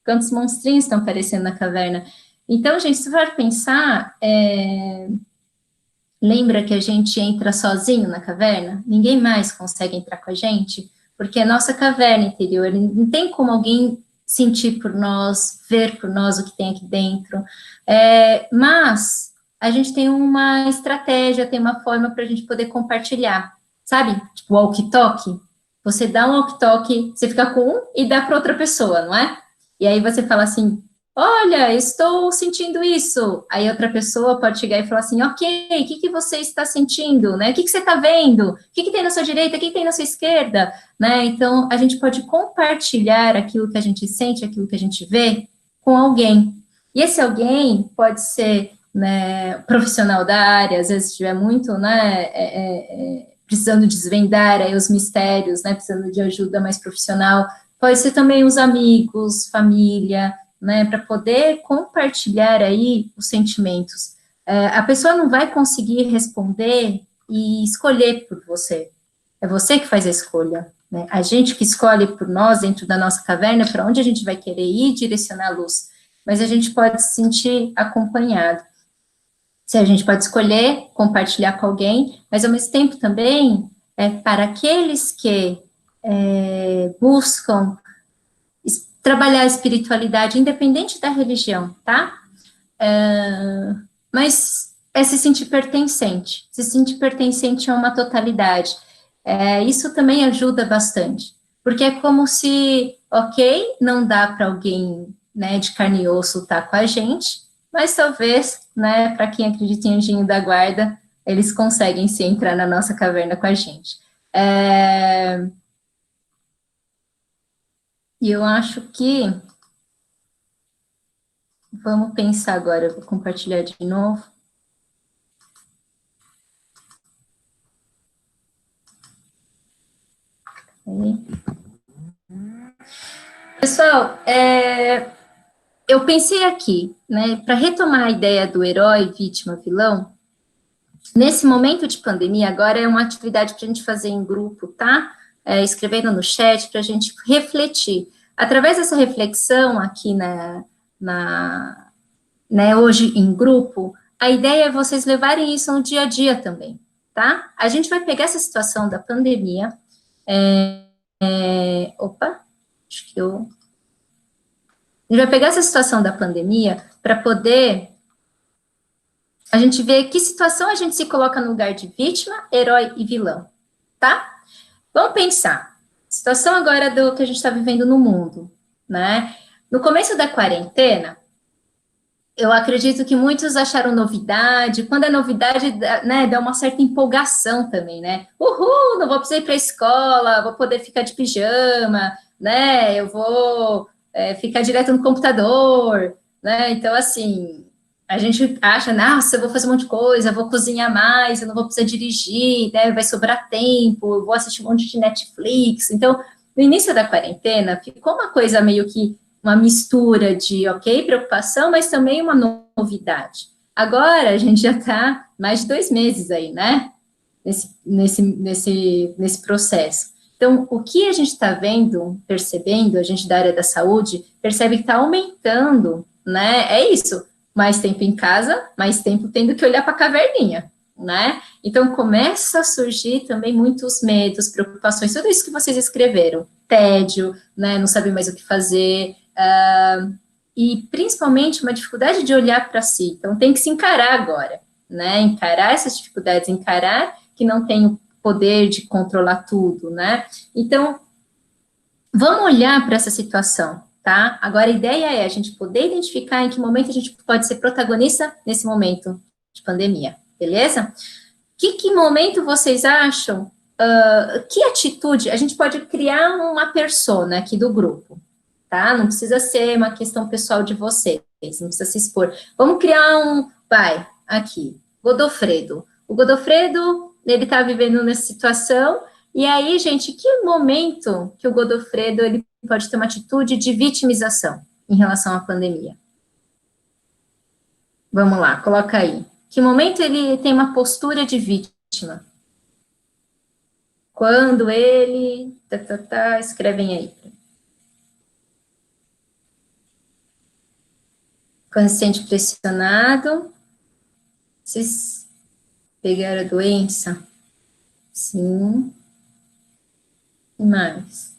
Quantos monstrinhos estão aparecendo na caverna? Então, gente, se for pensar, lembra que a gente entra sozinho na caverna? Ninguém mais consegue entrar com a gente, porque é nossa caverna interior, não tem como alguém sentir por nós, ver por nós o que tem aqui dentro, mas a gente tem uma estratégia, tem uma forma para a gente poder compartilhar, sabe? Tipo, walkie-talkie. Você dá um walkie-talkie, você fica com um e dá para outra pessoa, não é? E aí você fala assim, olha, estou sentindo isso. Aí outra pessoa pode chegar e falar assim, ok, o que você está sentindo, né? O que você está vendo? O que tem na sua direita? O que tem na sua esquerda? Né? Então, a gente pode compartilhar aquilo que a gente sente, aquilo que a gente vê com alguém. E esse alguém pode ser, né, profissional da área, às vezes estiver muito, né, precisando desvendar aí os mistérios, né, precisando de ajuda mais profissional. Pode ser também os amigos, família, né, para poder compartilhar aí os sentimentos. A pessoa não vai conseguir responder e escolher por você. É você que faz a escolha, né? A gente que escolhe por nós, dentro da nossa caverna, para onde a gente vai querer ir, direcionar a luz. Mas a gente pode se sentir acompanhado. Se a gente pode escolher compartilhar com alguém, mas ao mesmo tempo também, para aqueles que buscam trabalhar a espiritualidade, independente da religião, tá? Mas é se sentir pertencente. Se sentir pertencente a uma totalidade. Isso também ajuda bastante. Porque é como se, ok, não dá para alguém, né, de carne e osso estar com a gente, mas talvez, né, para quem acredita em anjinho da guarda, eles conseguem se entrar na nossa caverna com a gente. E eu acho que vamos pensar agora, eu vou compartilhar de novo. Pessoal, eu pensei aqui, né, para retomar a ideia do herói, vítima, vilão, nesse momento de pandemia, agora é uma atividade para a gente fazer em grupo, tá? Escrevendo no chat, para a gente refletir. Através dessa reflexão aqui né, hoje em grupo, a ideia é vocês levarem isso no dia a dia também, tá? A gente vai pegar essa situação da pandemia. Opa, acho que eu. A gente vai pegar essa situação da pandemia para poder a gente ver que situação a gente se coloca no lugar de vítima, herói e vilão, tá? Vamos pensar. Situação agora do que a gente está vivendo no mundo, né? No começo da quarentena, eu acredito que muitos acharam novidade. Quando é novidade, né, dá uma certa empolgação também, né? Uhul, não vou precisar ir para a escola, vou poder ficar de pijama, né? Eu vou ficar direto no computador, né? Então, assim, a gente acha, nossa, eu vou fazer um monte de coisa, vou cozinhar mais, eu não vou precisar dirigir, né? Vai sobrar tempo, eu vou assistir um monte de Netflix. Então, no início da quarentena, ficou uma coisa meio que uma mistura de, ok, preocupação, mas também uma novidade. Agora, a gente já está mais de 2 meses aí, né? Nesse processo. Então, o que a gente está vendo, percebendo, a gente da área da saúde, percebe que está aumentando, né? É isso, mais tempo em casa, mais tempo tendo que olhar para a caverninha, né? Então, começa a surgir também muitos medos, preocupações, tudo isso que vocês escreveram, tédio, né? Não saber mais o que fazer, e principalmente uma dificuldade de olhar para si. Então, tem que se encarar agora, né? Encarar essas dificuldades, encarar que não tem o poder de controlar tudo, né? Então, vamos olhar para essa situação, tá? Agora, a ideia é a gente poder identificar em que momento a gente pode ser protagonista nesse momento de pandemia, beleza? Que momento vocês acham? Que atitude? A gente pode criar uma persona aqui do grupo, tá? Não precisa ser uma questão pessoal de vocês, não precisa se expor. Vamos criar aqui, Godofredo. O Godofredo, ele tá vivendo nessa situação, e aí, gente, que momento que o Godofredo, ele pode ter uma atitude de vitimização em relação à pandemia? Vamos lá, coloca aí. Que momento ele tem uma postura de vítima? Quando ele... escrevem aí. Quando se sente pressionado, se pegar a doença, sim, e mais.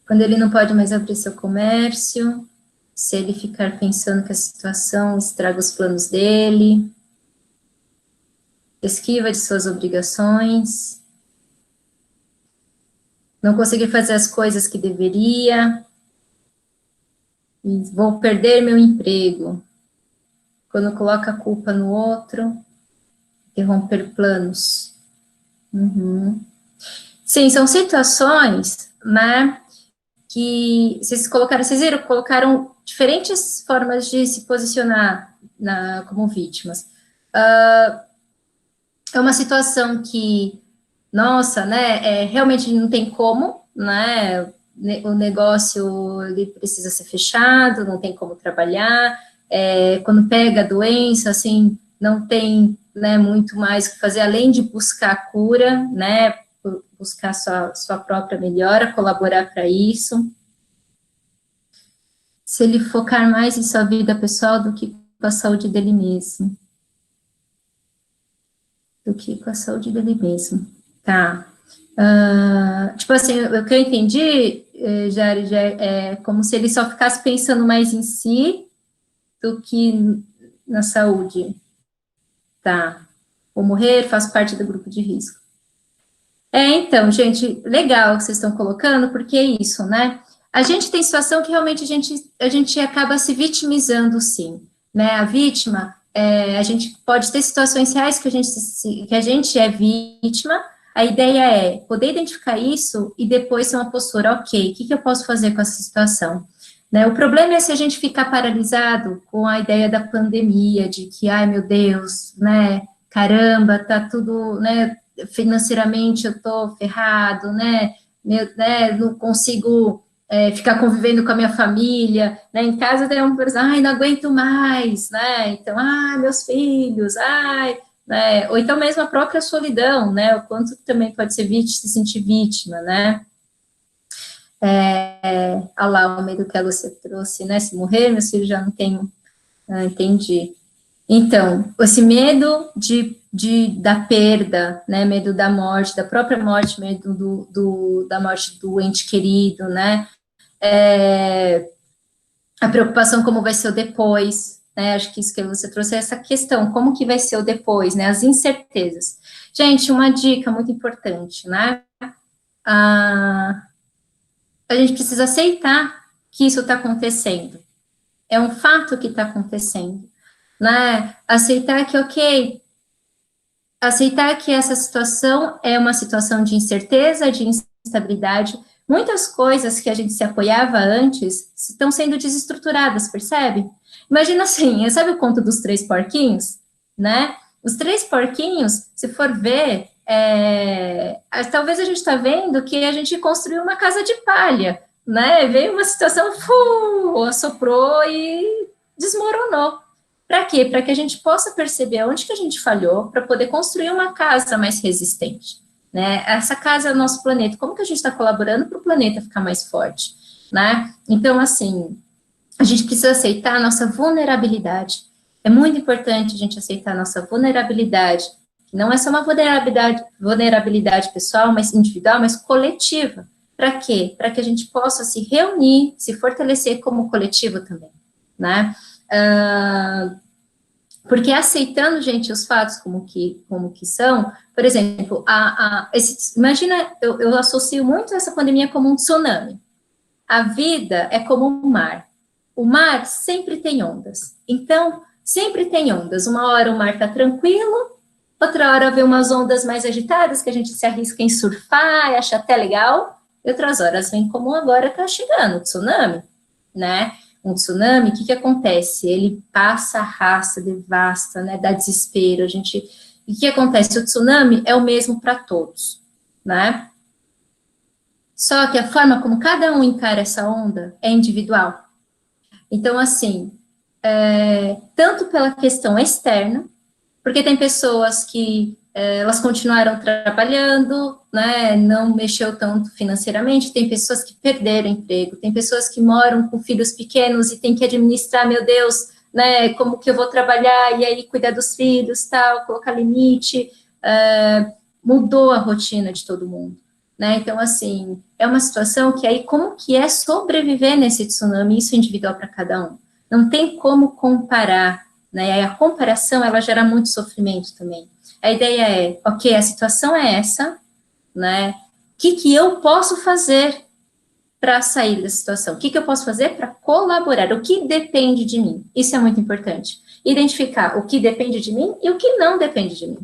Quando ele não pode mais abrir seu comércio, se ele ficar pensando que a situação estraga os planos dele, esquiva de suas obrigações, não conseguir fazer as coisas que deveria, vou perder meu emprego. Quando coloca a culpa no outro, interromper planos. Uhum. Sim, são situações, né, que vocês viram, colocaram diferentes formas de se posicionar como vítimas. É uma situação que, nossa, né, realmente não tem como, né, o negócio ele precisa ser fechado, não tem como trabalhar, quando pega a doença, assim, não tem, né, muito mais o que fazer, além de buscar cura, né, buscar sua própria melhora, colaborar para isso. Se ele focar mais em sua vida pessoal do que com a saúde dele mesmo. Do que com a saúde dele mesmo. Tá. Tipo assim, o que eu entendi, Jari, é como se ele só ficasse pensando mais em si do que na saúde. Tá. Vou morrer, faço parte do grupo de risco. Então, gente, legal que vocês estão colocando, porque é isso, né? A gente tem situação que realmente a gente acaba se vitimizando, sim, né? A vítima, a gente pode ter situações reais que a gente é vítima, a ideia é poder identificar isso e depois ter uma postura, ok, o que eu posso fazer com essa situação? Né? O problema é se a gente ficar paralisado com a ideia da pandemia, de que, ai meu Deus, né, caramba, tá tudo, né, financeiramente eu tô ferrado, né, não consigo ficar convivendo com a minha família, né, em casa tem um pessoal, ai, não aguento mais, né, então, ai, meus filhos, ai, né, ou então mesmo a própria solidão, né, o quanto também pode ser vítima, se sentir vítima, né, olha lá o medo que a Lúcia trouxe, né, se morrer, meus filhos já não têm, entendi. Então, esse medo da perda, né, medo da morte, da própria morte, medo da morte do ente querido, né, a preocupação como vai ser o depois, né, acho que isso que você trouxe é essa questão, como que vai ser o depois, né, as incertezas. Gente, uma dica muito importante, né, a gente precisa aceitar que isso está acontecendo, é um fato que está acontecendo, né, aceitar que, ok, aceitar que essa situação é uma situação de incerteza, de instabilidade. Muitas coisas que a gente se apoiava antes estão sendo desestruturadas, percebe? Imagina assim, sabe o conto dos três porquinhos? Né? Os três porquinhos, se for ver, talvez a gente está vendo que a gente construiu uma casa de palha, né? Veio uma situação, assoprou e desmoronou. Para quê? Para que a gente possa perceber onde que a gente falhou, para poder construir uma casa mais resistente, né? Essa casa é o nosso planeta. Como que a gente está colaborando para o planeta ficar mais forte, né? Então, assim, a gente precisa aceitar a nossa vulnerabilidade. É muito importante a gente aceitar a nossa vulnerabilidade, que não é só uma vulnerabilidade pessoal, mas individual, mas coletiva. Para quê? Para que a gente possa se reunir, se fortalecer como coletivo também, né? Porque aceitando, gente, os fatos como que são, por exemplo, imagina, eu associo muito essa pandemia como um tsunami. A vida é como um mar. O mar sempre tem ondas. Então, sempre tem ondas. Uma hora o mar está tranquilo, outra hora vem umas ondas mais agitadas que a gente se arrisca em surfar e acha até legal, e outras horas vem como agora está chegando, o tsunami, né? Um tsunami, o que acontece? Ele passa, arrasta, devasta, né, dá desespero, e o que acontece? O tsunami é o mesmo para todos, né? Só que a forma como cada um encara essa onda é individual. Então, assim, tanto pela questão externa, porque tem pessoas que elas continuaram trabalhando, né, não mexeu tanto financeiramente, tem pessoas que perderam emprego, tem pessoas que moram com filhos pequenos e tem que administrar, meu Deus, né, como que eu vou trabalhar, e aí cuidar dos filhos, tal, colocar limite, mudou a rotina de todo mundo, né, então, assim, é uma situação que aí, como que é sobreviver nesse tsunami, isso é individual para cada um, não tem como comparar, né, a comparação, ela gera muito sofrimento também. A ideia é, ok, a situação é essa, né, que eu posso fazer para sair da situação? O que eu posso fazer para colaborar? O que depende de mim? Isso é muito importante. Identificar o que depende de mim e o que não depende de mim.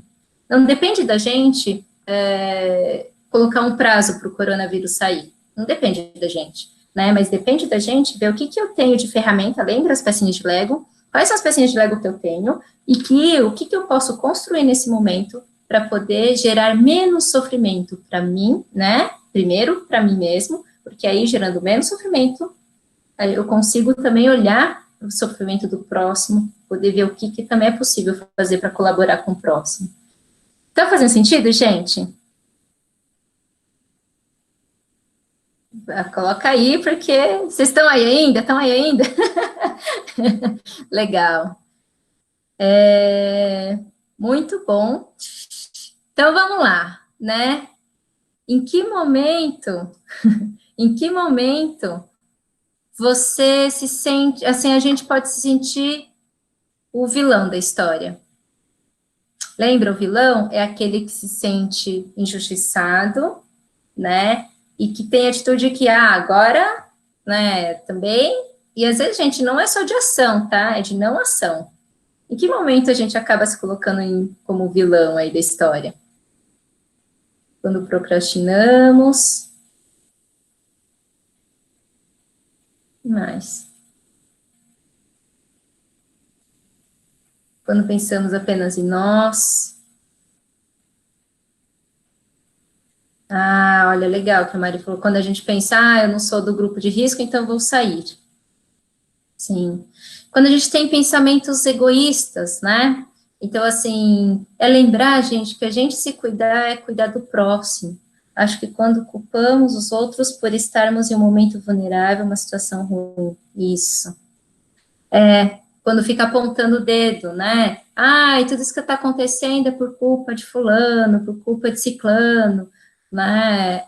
Não depende da gente colocar um prazo para o coronavírus sair. Não depende da gente, né? Mas depende da gente ver o que eu tenho de ferramenta, lembra as pecinhas de Lego? Quais são as pecinhas de Lego que eu tenho e o que eu posso construir nesse momento para poder gerar menos sofrimento para mim, né? Primeiro, para mim mesmo, porque aí, gerando menos sofrimento, eu consigo também olhar o sofrimento do próximo, poder ver o que também é possível fazer para colaborar com o próximo. Tá fazendo sentido, gente? Coloca aí, porque vocês estão aí ainda? Estão aí ainda? Legal. Muito bom. Então, vamos lá, né? Em que momento você se sente, assim, a gente pode se sentir o vilão da história? Lembra, o vilão é aquele que se sente injustiçado, né, e que tem atitude que, agora, né, também, e às vezes, gente, não é só de ação, tá, é de não ação. Em que momento a gente acaba se colocando como vilão aí da história? Quando procrastinamos, mais. Quando pensamos apenas em nós. Olha, legal que a Mari falou, quando a gente pensa, eu não sou do grupo de risco, então vou sair. Sim. Quando a gente tem pensamentos egoístas, né? Então, assim, é lembrar, gente, que a gente se cuidar é cuidar do próximo. Acho que quando culpamos os outros por estarmos em um momento vulnerável, uma situação ruim, isso. Quando fica apontando o dedo, né? E tudo isso que está acontecendo é por culpa de fulano, por culpa de ciclano, né?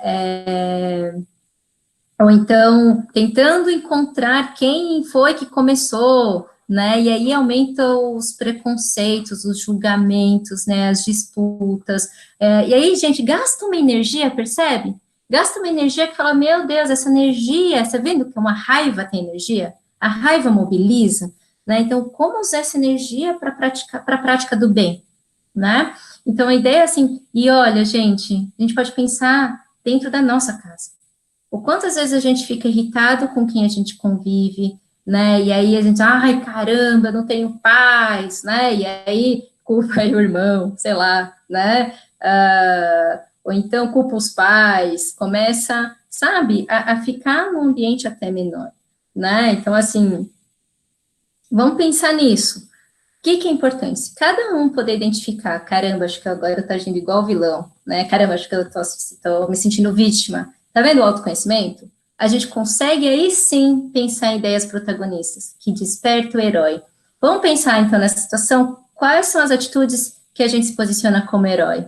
Ou então, tentando encontrar quem foi que começou, né? E aí aumenta os preconceitos, os julgamentos, né? As disputas. E aí, gente, gasta uma energia, percebe? Gasta uma energia que fala, meu Deus, essa energia, você vendo que uma raiva tem energia? A raiva mobiliza, né? Então, como usar essa energia para a prática do bem, né? Então, a ideia é assim, e olha, gente, a gente pode pensar dentro da nossa casa. O quantas vezes a gente fica irritado com quem a gente convive, né? E aí a gente, caramba, não tenho paz, né? E aí culpa aí o irmão, sei lá, né? Ou então culpa os pais, começa, sabe, a ficar num ambiente até menor, né? Então, assim, vamos pensar nisso. O que é importante? Se cada um poder identificar, caramba, acho que agora eu tô agindo igual vilão, né? Caramba, acho que eu tô me sentindo vítima. Tá vendo o autoconhecimento? A gente consegue aí sim pensar em ideias protagonistas, que desperta o herói. Vamos pensar então nessa situação, quais são as atitudes que a gente se posiciona como herói?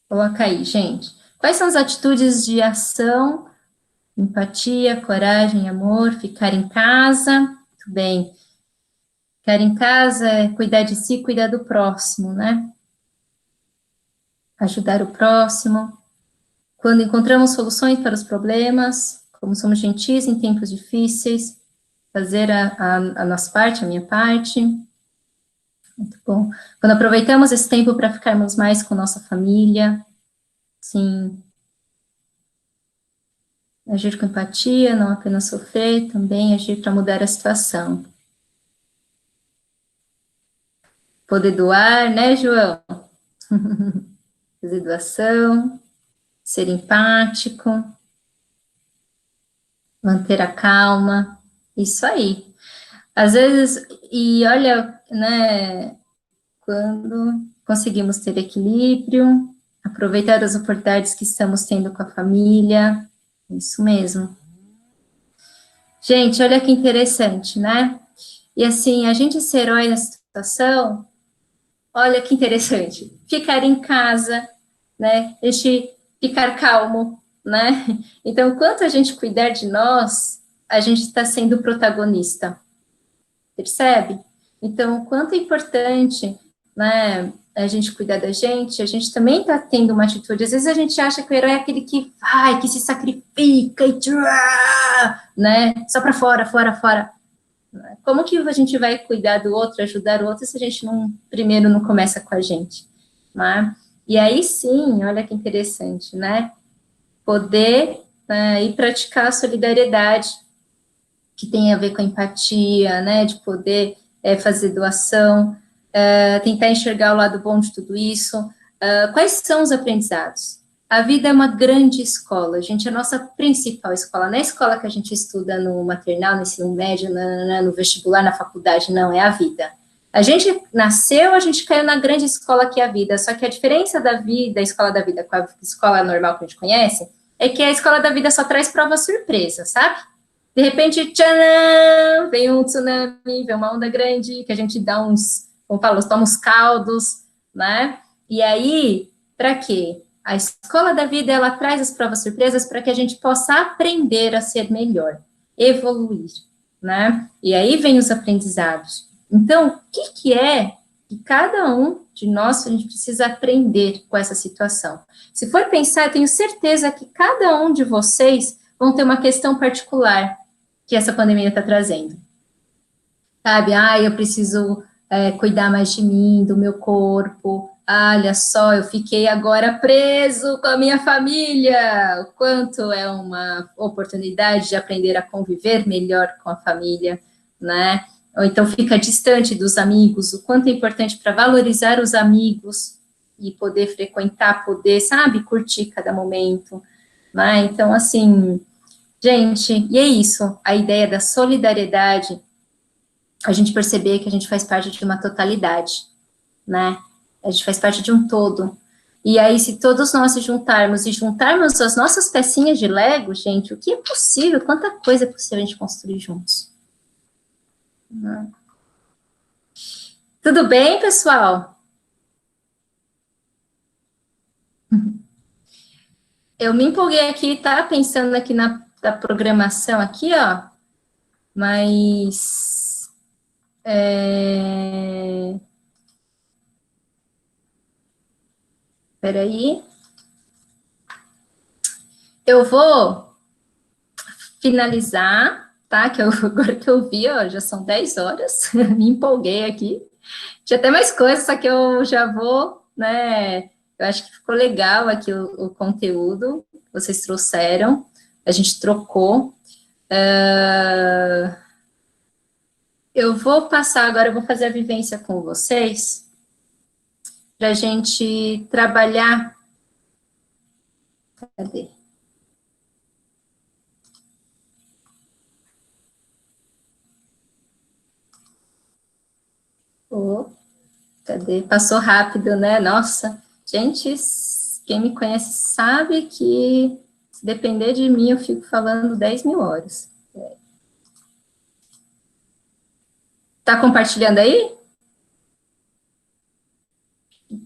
Coloca aí, gente. Quais são as atitudes de ação, empatia, coragem, amor, ficar em casa? Muito bem. Ficar em casa é cuidar de si, cuidar do próximo, né? Ajudar o próximo. Quando encontramos soluções para os problemas, como somos gentis em tempos difíceis, fazer a nossa parte, a minha parte. Muito bom. Quando aproveitamos esse tempo para ficarmos mais com nossa família, sim. Agir com empatia, não apenas sofrer, também agir para mudar a situação. Poder doar, né, João? Fazer doação, ser empático, manter a calma, isso aí. Às vezes, e olha, né, quando conseguimos ter equilíbrio, aproveitar as oportunidades que estamos tendo com a família, isso mesmo. Gente, olha que interessante, né? E assim, a gente ser herói na situação, olha que interessante, ficar em casa, né? A gente ficar calmo, né? Então, quanto a gente cuidar de nós, a gente está sendo protagonista, percebe? Então, o quanto é importante, né, a gente cuidar da gente, a gente também está tendo uma atitude. Às vezes a gente acha que o herói é aquele que vai, que se sacrifica e né, só para fora, fora, fora. Como que a gente vai cuidar do outro, ajudar o outro, se a gente não, primeiro não começa com a gente, né? E aí sim, olha que interessante, né? Poder ir praticar a solidariedade, que tem a ver com a empatia, né? De poder fazer doação, tentar enxergar o lado bom de tudo isso. Quais são os aprendizados? A vida é uma grande escola, gente, a nossa principal escola. Não é a escola que a gente estuda no maternal, no ensino médio, no vestibular, na faculdade, não, é a vida. A gente nasceu, a gente caiu na grande escola que é a vida, só que a diferença da vida, da escola da vida com a escola normal que a gente conhece, é que a escola da vida só traz prova surpresa, sabe? De repente, tcharam, vem um tsunami, vem uma onda grande, que a gente dá uns, como fala, toma uns caldos, né? E aí, para quê? A escola da vida, ela traz as provas surpresas para que a gente possa aprender a ser melhor, evoluir, né? E aí vem os aprendizados. Então, o que é que cada um de nós, a gente precisa aprender com essa situação? Se for pensar, eu tenho certeza que cada um de vocês vão ter uma questão particular que essa pandemia está trazendo. Sabe, eu preciso cuidar mais de mim, do meu corpo. Olha só, eu fiquei agora preso com a minha família. O quanto é uma oportunidade de aprender a conviver melhor com a família, né? Ou então fica distante dos amigos, o quanto é importante para valorizar os amigos e poder frequentar, poder, sabe, curtir cada momento, né? Então, assim, gente, e é isso, a ideia da solidariedade, a gente perceber que a gente faz parte de uma totalidade, né? A gente faz parte de um todo. E aí, se todos nós se juntarmos e juntarmos as nossas pecinhas de Lego, gente, o que é possível, quanta coisa é possível a gente construir juntos. Né? Tudo bem, pessoal? Eu me empolguei aqui, tá? Pensando aqui na programação aqui, ó. Mas... Peraí. Eu vou finalizar, tá? Que agora que eu vi, ó, já são 10 horas, me empolguei aqui. Tinha até mais coisas, só que eu já vou, né? Eu acho que ficou legal aqui o conteúdo que vocês trouxeram, a gente trocou. Eu vou passar agora, eu vou fazer a vivência com vocês, para a gente trabalhar. Cadê? Oh, cadê? Passou rápido, né? Nossa, gente, quem me conhece sabe que se depender de mim, eu fico falando 10 mil horas. Tá compartilhando aí?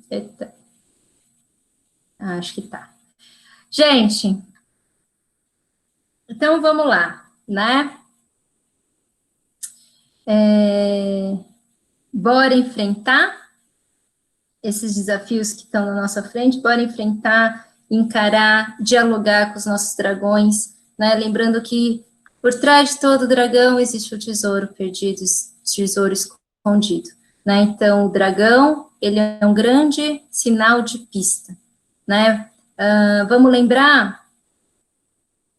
Eita. Acho que tá. Gente, então vamos lá, né? Bora enfrentar esses desafios que estão na nossa frente, bora enfrentar, encarar, dialogar com os nossos dragões, né? Lembrando que por trás de todo dragão existe o tesouro perdido, tesouro escondido, né? Então, o dragão, ele é um grande sinal de pista, né? Vamos lembrar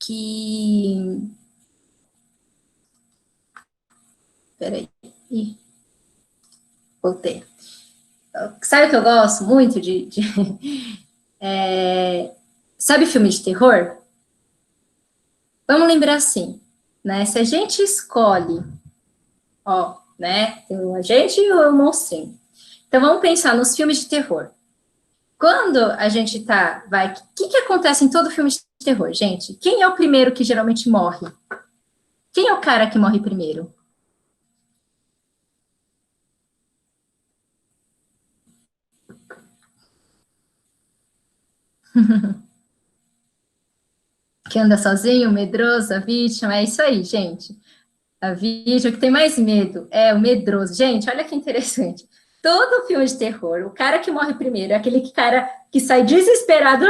que... Peraí, voltei. Sabe o que eu gosto muito sabe filme de terror? Vamos lembrar assim, né? Se a gente escolhe, ó, né? Tem o agente e o monstrinho. Então vamos pensar nos filmes de terror. Quando a gente o que acontece em todo filme de terror, gente? Quem é o primeiro que geralmente morre? Quem é o cara que morre primeiro? Que anda sozinho, medroso, a vítima, é isso aí, gente. A vídeo que tem mais medo é o medroso. Gente, olha que interessante. Todo filme de terror, o cara que morre primeiro é aquele cara que sai desesperado.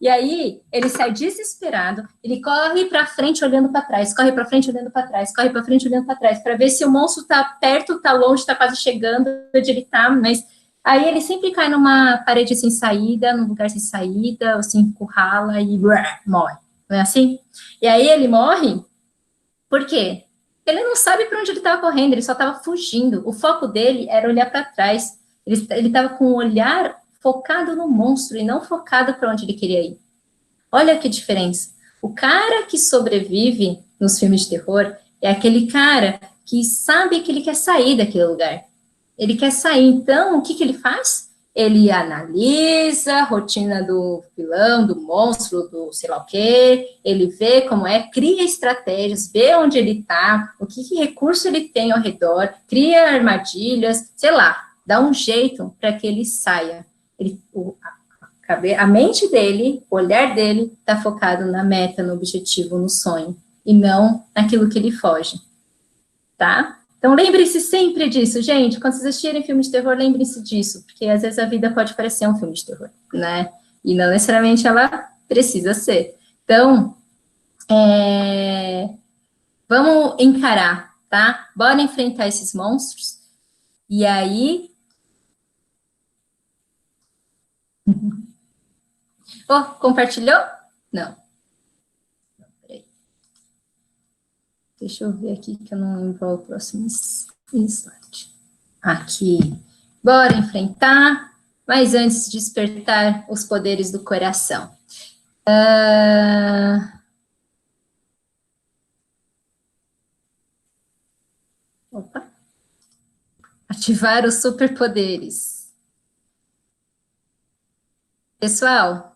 E aí, ele sai desesperado, ele corre para frente olhando para trás, corre para frente olhando para trás, corre para frente olhando para trás, para ver se o monstro está perto, está longe, está quase chegando, onde ele está, mas aí ele sempre cai numa parede sem saída, num lugar sem saída, ou se encurrala e morre. Não é assim? E aí ele morre. Por quê? Ele não sabe para onde ele estava correndo, ele só estava fugindo. O foco dele era olhar para trás. Ele estava com o olhar focado no monstro e não focado para onde ele queria ir. Olha que diferença. O cara que sobrevive nos filmes de terror é aquele cara que sabe que ele quer sair daquele lugar. Ele quer sair, então, o que, que ele faz? Ele analisa a rotina do vilão, do monstro, do sei lá o quê, ele vê como é, cria estratégias, vê onde ele está, o que recurso ele tem ao redor, cria armadilhas, sei lá, dá um jeito para que ele saia. A mente dele, o olhar dele, está focado na meta, no objetivo, no sonho, e não naquilo que ele foge, tá? Então, lembre-se sempre disso, gente. Quando vocês assistirem filme de terror, lembrem-se disso, porque às vezes a vida pode parecer um filme de terror, né? E não necessariamente ela precisa ser. Então, vamos encarar, tá? Bora enfrentar esses monstros. E aí... Oh, compartilhou? Não. Peraí. Deixa eu ver aqui que eu não vou ao próximo slide. Aqui. Bora enfrentar, mas antes despertar os poderes do coração. Opa. Ativar os superpoderes. Pessoal,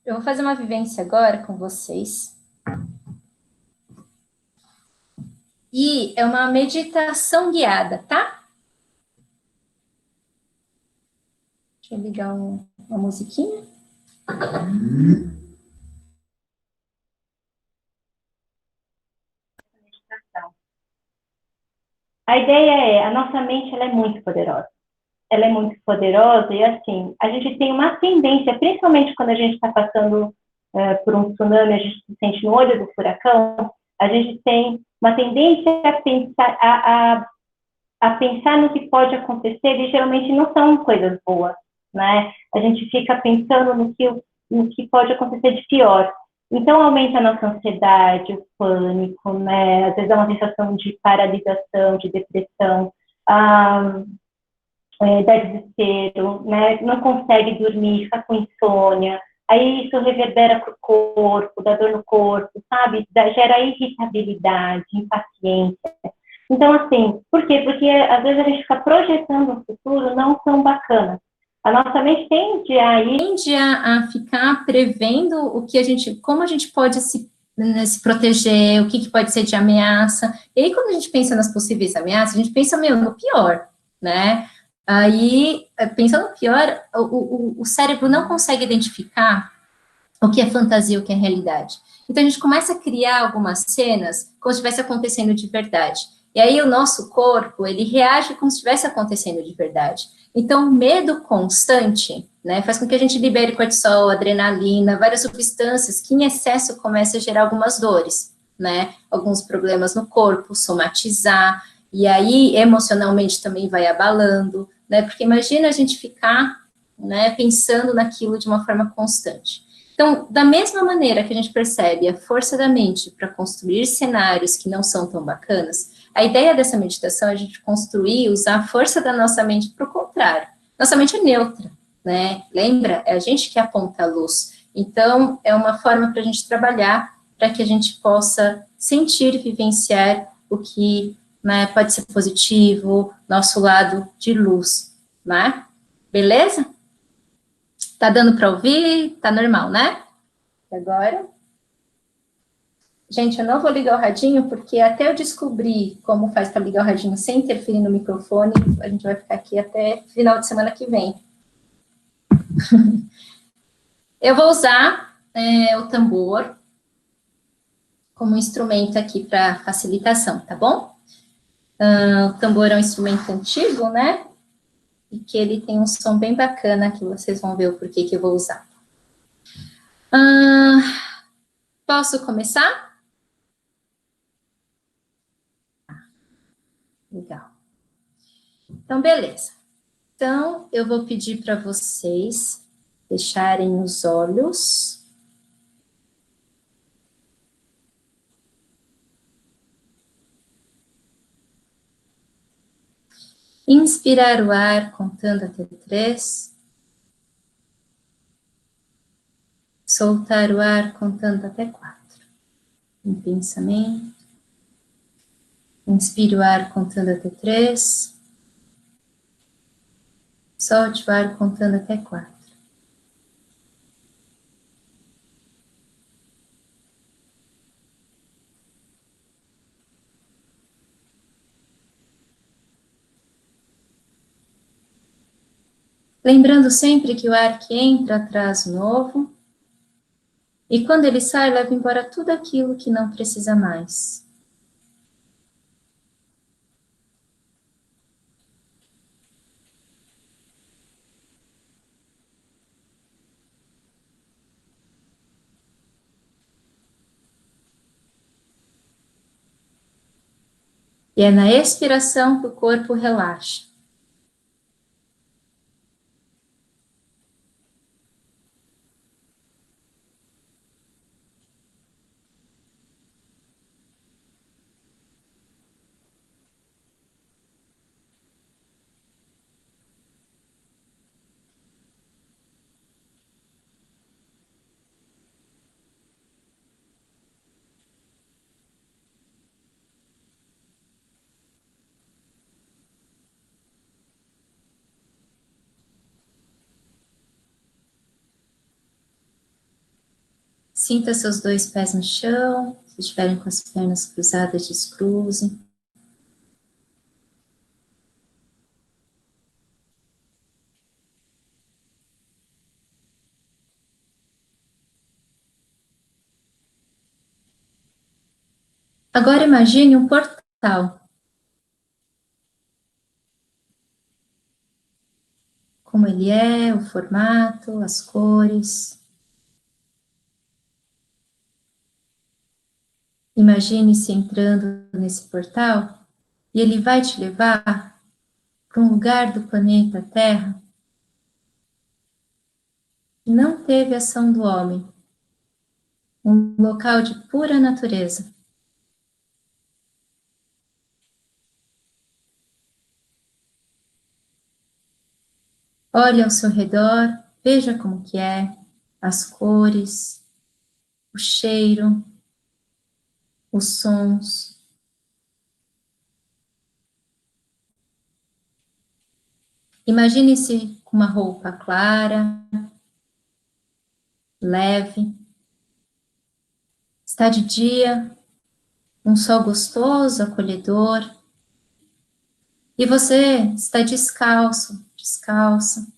eu vou fazer uma vivência agora com vocês. E é uma meditação guiada, tá? Deixa eu ligar uma musiquinha. A ideia é, a nossa mente ela é muito poderosa. Ela é muito poderosa e, assim, a gente tem uma tendência, principalmente quando a gente está passando por um tsunami, a gente se sente no olho do furacão, a gente tem uma tendência a pensar no que pode acontecer e geralmente não são coisas boas, né? A gente fica pensando no que pode acontecer de pior. Então, aumenta a nossa ansiedade, o pânico, né? Às vezes é uma sensação de paralisação, de depressão, dá desespero, né? Não consegue dormir, fica com insônia. Aí isso reverbera para o corpo, dá dor no corpo, sabe? Gera irritabilidade, impaciência. Então, assim, por quê? Porque às vezes a gente fica projetando um futuro não tão bacana. A nossa mente tende a ficar prevendo o que como a gente pode se proteger, o que pode ser de ameaça. E aí, quando a gente pensa nas possíveis ameaças, a gente pensa, no pior, né? Aí, pensando no pior, o cérebro não consegue identificar o que é fantasia e o que é realidade. Então, a gente começa a criar algumas cenas como se estivesse acontecendo de verdade. E aí, o nosso corpo, ele reage como se estivesse acontecendo de verdade. Então, o medo constante, né, faz com que a gente libere cortisol, adrenalina, várias substâncias que, em excesso, começam a gerar algumas dores, né, alguns problemas no corpo, somatizar, e aí, emocionalmente, também vai abalando, né, porque imagina a gente ficar, né, pensando naquilo de uma forma constante. Então, da mesma maneira que a gente percebe a força da mente para construir cenários que não são tão bacanas, a ideia dessa meditação é a gente construir, usar a força da nossa mente para o contrário. Nossa mente é neutra, né? Lembra? É a gente que aponta a luz. Então, é uma forma para a gente trabalhar para que a gente possa sentir e vivenciar o que, né, pode ser positivo, nosso lado de luz, né? Beleza? Tá dando para ouvir? Tá normal, né? Agora. Gente, eu não vou ligar o radinho, porque até eu descobrir como faz para ligar o radinho sem interferir no microfone, a gente vai ficar aqui até final de semana que vem. Eu vou usar o tambor como instrumento aqui para facilitação, tá bom? O tambor é um instrumento antigo, né? E que ele tem um som bem bacana, que vocês vão ver o porquê que eu vou usar. Posso começar? Legal. Então, beleza. Então, eu vou pedir para vocês fecharem os olhos. Inspirar o ar contando até 3. Soltar o ar contando até 4. Em pensamento. Inspire o ar contando até 3. Solte o ar contando até 4. Lembrando sempre que o ar que entra traz novo, e quando ele sai, leva embora tudo aquilo que não precisa mais. E é na expiração que o corpo relaxa. Sinta seus 2 pés no chão, se estiverem com as pernas cruzadas, descruze. Agora imagine um portal. Como ele é, o formato, as cores. Imagine-se entrando nesse portal e ele vai te levar para um lugar do planeta Terra que não teve ação do homem, um local de pura natureza. Olhe ao seu redor, veja como que é, as cores, o cheiro, os sons. Imagine-se com uma roupa clara, leve. Está de dia, um sol gostoso, acolhedor. E você está descalço, descalça,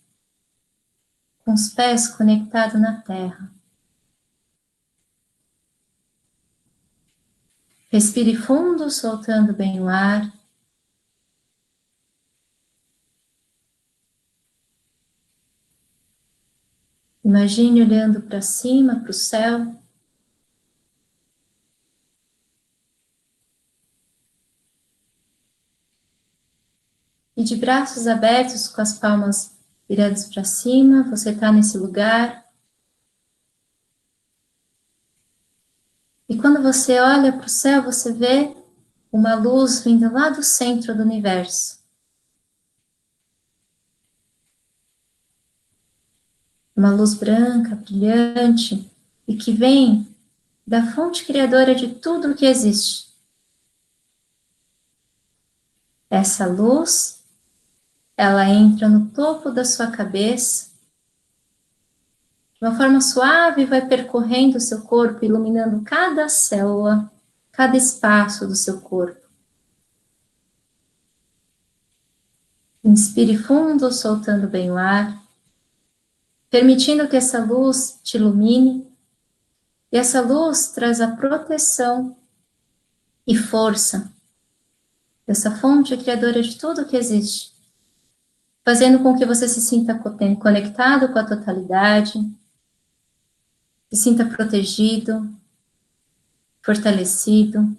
com os pés conectados na terra. Respire fundo, soltando bem o ar. Imagine olhando para cima, para o céu. E de braços abertos, com as palmas viradas para cima, você está nesse lugar. E quando você olha para o céu, você vê uma luz vindo lá do centro do universo. Uma luz branca, brilhante, e que vem da fonte criadora de tudo o que existe. Essa luz, ela entra no topo da sua cabeça, de uma forma suave, vai percorrendo o seu corpo, iluminando cada célula, cada espaço do seu corpo. Inspire fundo, soltando bem o ar, permitindo que essa luz te ilumine E essa luz traz a proteção e força dessa fonte criadora de tudo que existe, fazendo com que você se sinta conectado com a totalidade, se sinta protegido, fortalecido.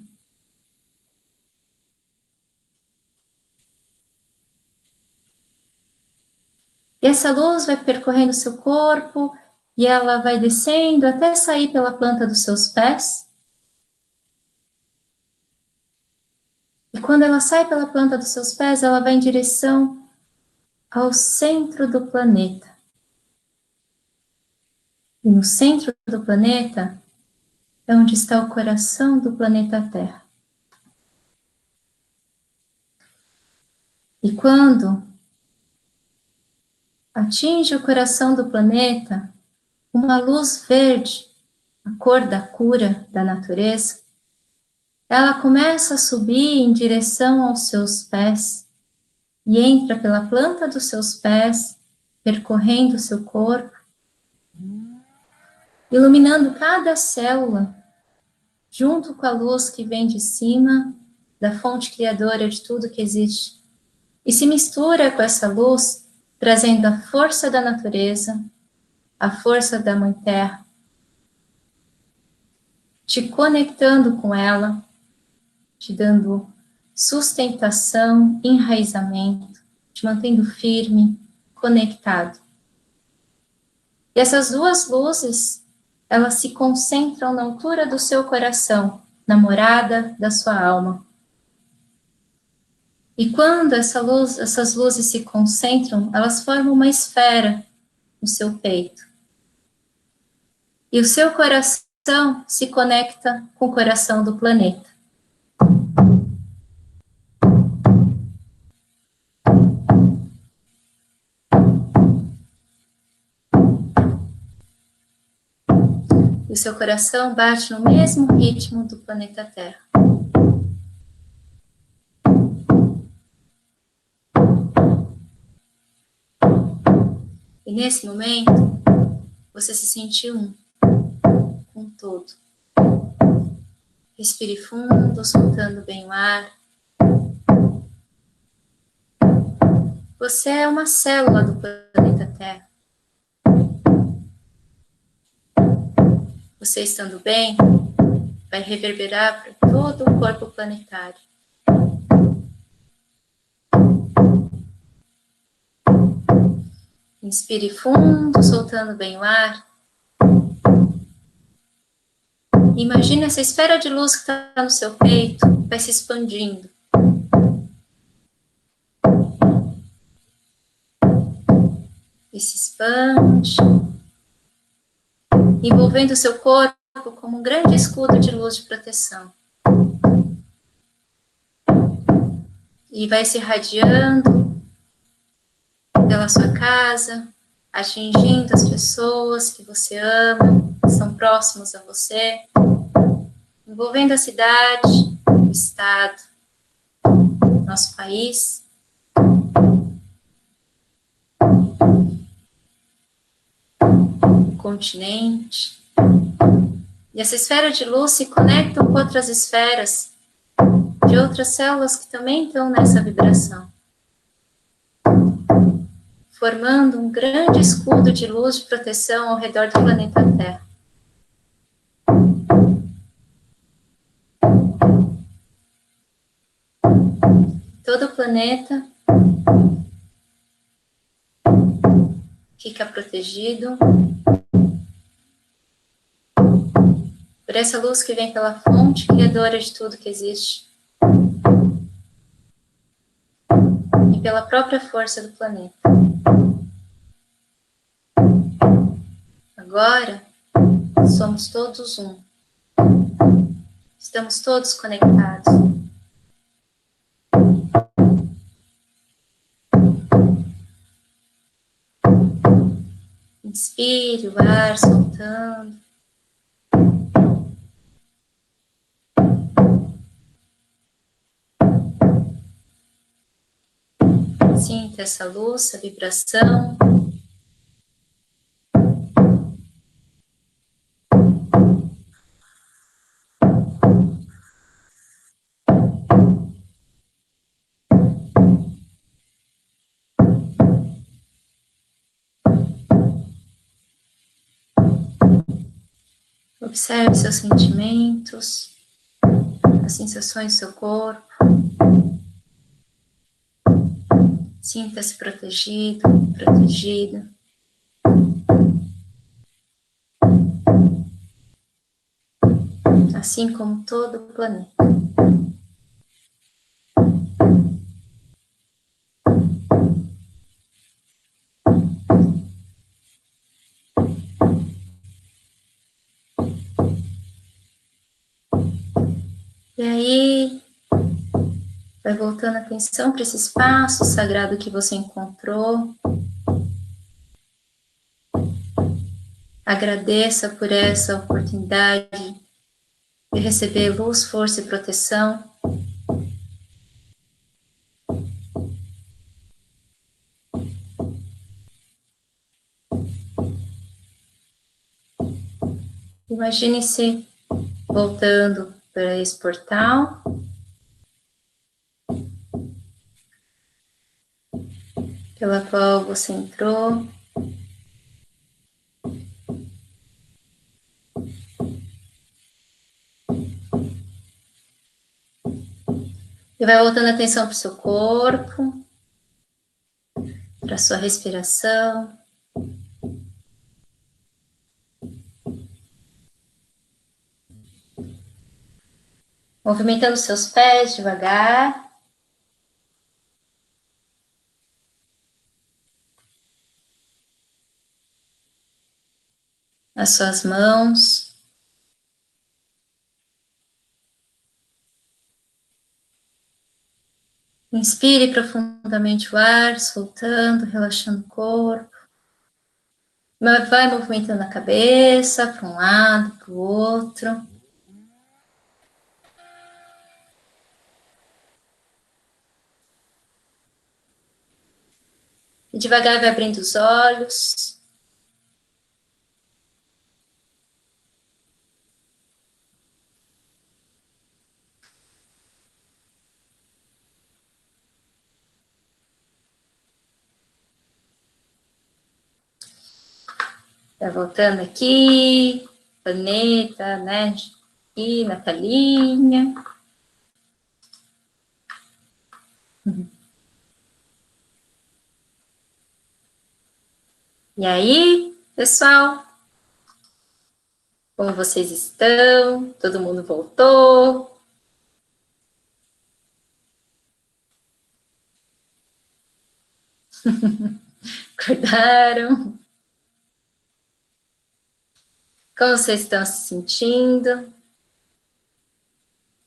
E essa luz vai percorrendo seu corpo e ela vai descendo até sair pela planta dos seus pés. E quando ela sai pela planta dos seus pés, ela vai em direção ao centro do planeta. E no centro do planeta é onde está o coração do planeta Terra. E quando atinge o coração do planeta, uma luz verde, a cor da cura da natureza, ela começa a subir em direção aos seus pés e entra pela planta dos seus pés, percorrendo o seu corpo, iluminando cada célula, junto com a luz que vem de cima, da fonte criadora de tudo que existe, e se mistura com essa luz, trazendo a força da natureza, a força da Mãe Terra, te conectando com ela, te dando sustentação, enraizamento, te mantendo firme, conectado. E essas duas luzes, elas se concentram na altura do seu coração, na morada da sua alma. E quando essas luzes se concentram, elas formam uma esfera no seu peito. E o seu coração se conecta com o coração do planeta. E o seu coração bate no mesmo ritmo do planeta Terra. E nesse momento, você se sentiu um com todo. Respire fundo, soltando bem o ar. Você é uma célula do planeta Terra. Você estando bem, vai reverberar para todo o corpo planetário. Inspire fundo, soltando bem o ar. Imagine essa esfera de luz que está no seu peito, vai se expandindo. E se expande, envolvendo o seu corpo como um grande escudo de luz de proteção. E vai se irradiando pela sua casa, atingindo as pessoas que você ama, que são próximas a você, envolvendo a cidade, o estado, nosso país. O continente. E essa esfera de luz se conecta com outras esferas de outras células que também estão nessa vibração, formando um grande escudo de luz de proteção ao redor do planeta Terra. Todo o planeta fica protegido por essa luz que vem pela fonte criadora de tudo que existe e pela própria força do planeta. Agora, somos todos um. Estamos todos conectados. Inspire o ar, soltando. Sinta essa luz, essa vibração. Observe seus sentimentos, as sensações do seu corpo. Sinta-se protegido, protegida. Assim como todo o planeta. E aí, vai voltando a atenção para esse espaço sagrado que você encontrou. Agradeça por essa oportunidade de receber luz, força e proteção. Imagine-se voltando para esse portal. Pela qual você entrou. E vai voltando a atenção para o seu corpo, para a sua respiração. Movimentando seus pés devagar. As suas mãos. Inspire profundamente o ar, soltando, relaxando o corpo. Vai movimentando a cabeça para um lado, para o outro. E devagar vai abrindo os olhos. Tá voltando aqui, planeta, né? E Natalinha. E aí, pessoal? Como vocês estão? Todo mundo voltou? Acordaram? Como vocês estão se sentindo?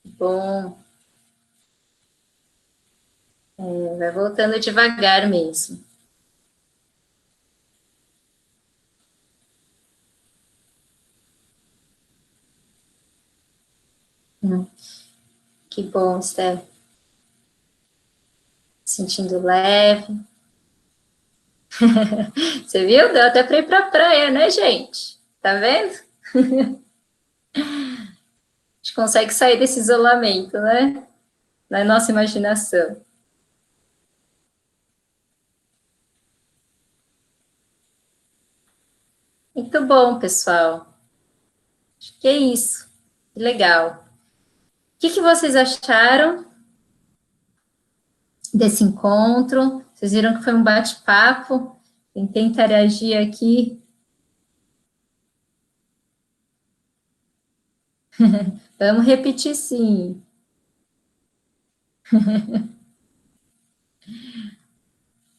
Bom. Vai voltando devagar mesmo. Que bom, Esther. Sentindo leve. Você viu? Deu até para ir para a praia, né, gente? Tá vendo? A gente consegue sair desse isolamento, né? Na nossa imaginação. Muito bom, pessoal. Acho que é isso. Que legal. O que vocês acharam desse encontro? Vocês viram que foi um bate-papo? Tentei interagir aqui. Vamos repetir, sim.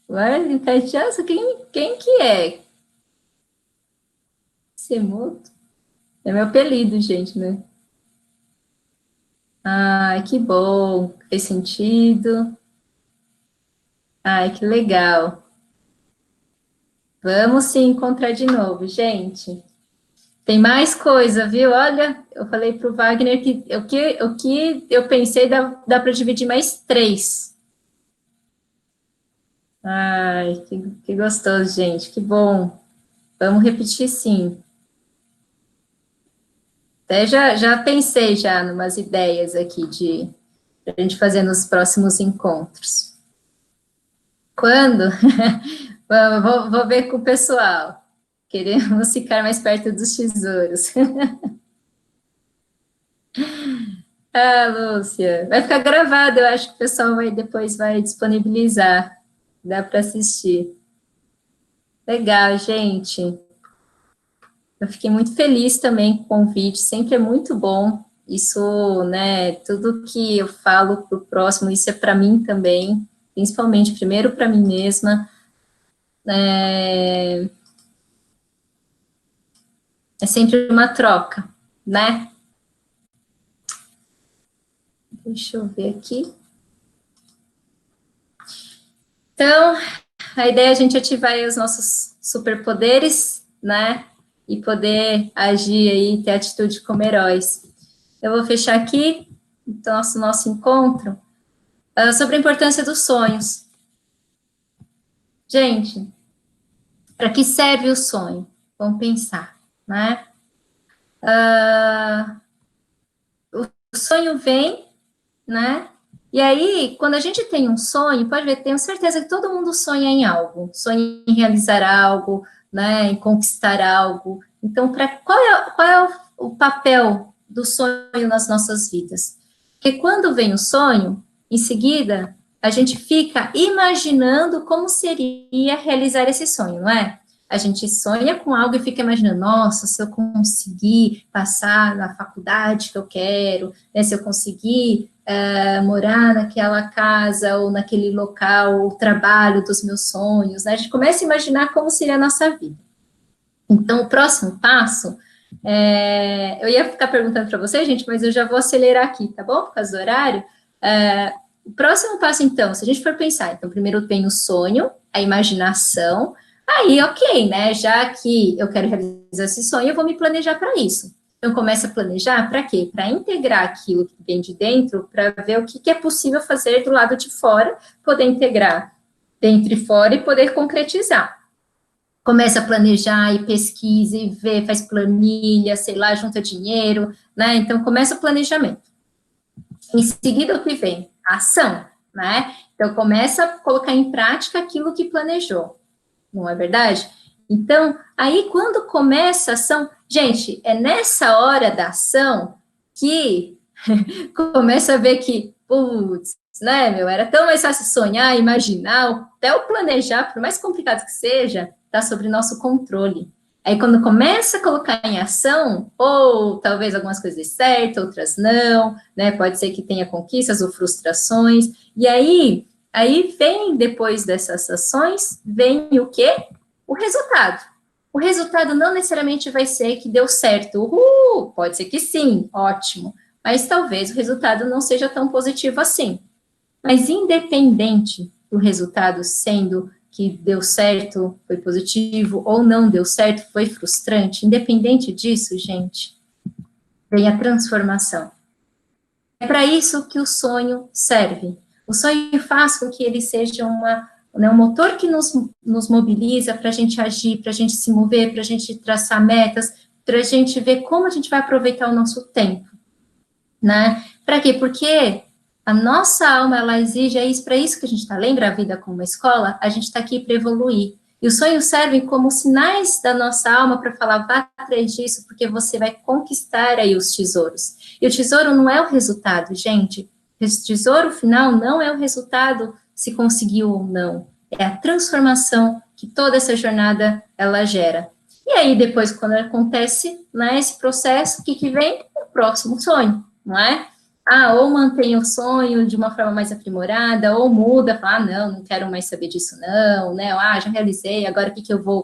Agora, cachaça, quem que é? Semuto? É meu apelido, gente, né? Ai, que bom. Fez sentido. Ai, que legal. Vamos se encontrar de novo, gente. Tem mais coisa, viu? Olha, eu falei para o Wagner que o que eu pensei dá para dividir mais 3. Ai, que gostoso, gente, que bom. Vamos repetir, sim. Até já pensei já em umas ideias aqui de a gente fazer nos próximos encontros. Quando? Vou ver com o pessoal. Queremos ficar mais perto dos tesouros. Ah, Lúcia, vai ficar gravado, eu acho que o pessoal depois vai disponibilizar, dá para assistir. Legal, gente. Eu fiquei muito feliz também com o convite, sempre é muito bom. Isso, né, tudo que eu falo para o próximo, isso é para mim também, principalmente, primeiro para mim mesma. É sempre uma troca, né? Deixa eu ver aqui. Então, a ideia é a gente ativar aí os nossos superpoderes, né? E poder agir aí, ter atitude como heróis. Eu vou fechar aqui então, nosso encontro sobre a importância dos sonhos. Gente, para que serve o sonho? Vamos pensar, né? O sonho vem, né? E aí, quando a gente tem um sonho, pode ver, tenho certeza que todo mundo sonha em algo, sonha em realizar algo, né, em conquistar algo. Então, qual é o papel do sonho nas nossas vidas? Porque quando vem o sonho, em seguida, a gente fica imaginando como seria realizar esse sonho, não é? A gente sonha com algo e fica imaginando, nossa, se eu conseguir passar na faculdade que eu quero, né, se eu conseguir morar naquela casa ou naquele local, o trabalho dos meus sonhos, né? A gente começa a imaginar como seria a nossa vida. Então, o próximo passo, eu ia ficar perguntando para você, gente, mas eu já vou acelerar aqui, tá bom? Por causa do horário. O próximo passo, então, se a gente for pensar, então, primeiro vem o sonho, a imaginação, aí, ok, né? Já que eu quero realizar esse sonho, eu vou me planejar para isso. Então, começa a planejar para quê? Para integrar aquilo que vem de dentro, para ver o que é possível fazer do lado de fora, poder integrar dentro e fora e poder concretizar. Começa a planejar e pesquisa e vê, faz planilha, sei lá, junta dinheiro, né? Então, começa o planejamento. Em seguida, o que vem? A ação, né? Então, começa a colocar em prática aquilo que planejou, não é verdade? Então, aí, quando começa a ação, gente, é nessa hora da ação que começa a ver que, putz, né, meu, era tão mais fácil sonhar, imaginar, até o planejar, por mais complicado que seja, está sobre nosso controle. Aí, quando começa a colocar em ação, ou talvez algumas coisas certas, outras não, né, pode ser que tenha conquistas ou frustrações, e aí vem, depois dessas ações, vem o quê? O resultado. O resultado não necessariamente vai ser que deu certo, pode ser que sim, ótimo, mas talvez o resultado não seja tão positivo assim. Mas independente do resultado sendo que deu certo, foi positivo, ou não deu certo, foi frustrante, independente disso, gente, vem a transformação. É para isso que o sonho serve. O sonho faz com que ele seja um motor que nos mobiliza para a gente agir, para a gente se mover, para a gente traçar metas, para a gente ver como a gente vai aproveitar o nosso tempo, né? Para quê? Porque a nossa alma, ela exige, para isso que a gente está, lembra a vida como uma escola? A gente está aqui para evoluir. E os sonhos servem como sinais da nossa alma para falar, vá atrás disso, porque você vai conquistar aí os tesouros. E o tesouro não é o resultado, gente. O tesouro final não é o resultado se conseguiu ou não. É a transformação que toda essa jornada, ela gera. E aí, depois, quando acontece, né, esse processo, o que vem? O próximo sonho, não é? Ou mantém o sonho de uma forma mais aprimorada, ou muda, fala, não quero mais saber disso não, né, já realizei, agora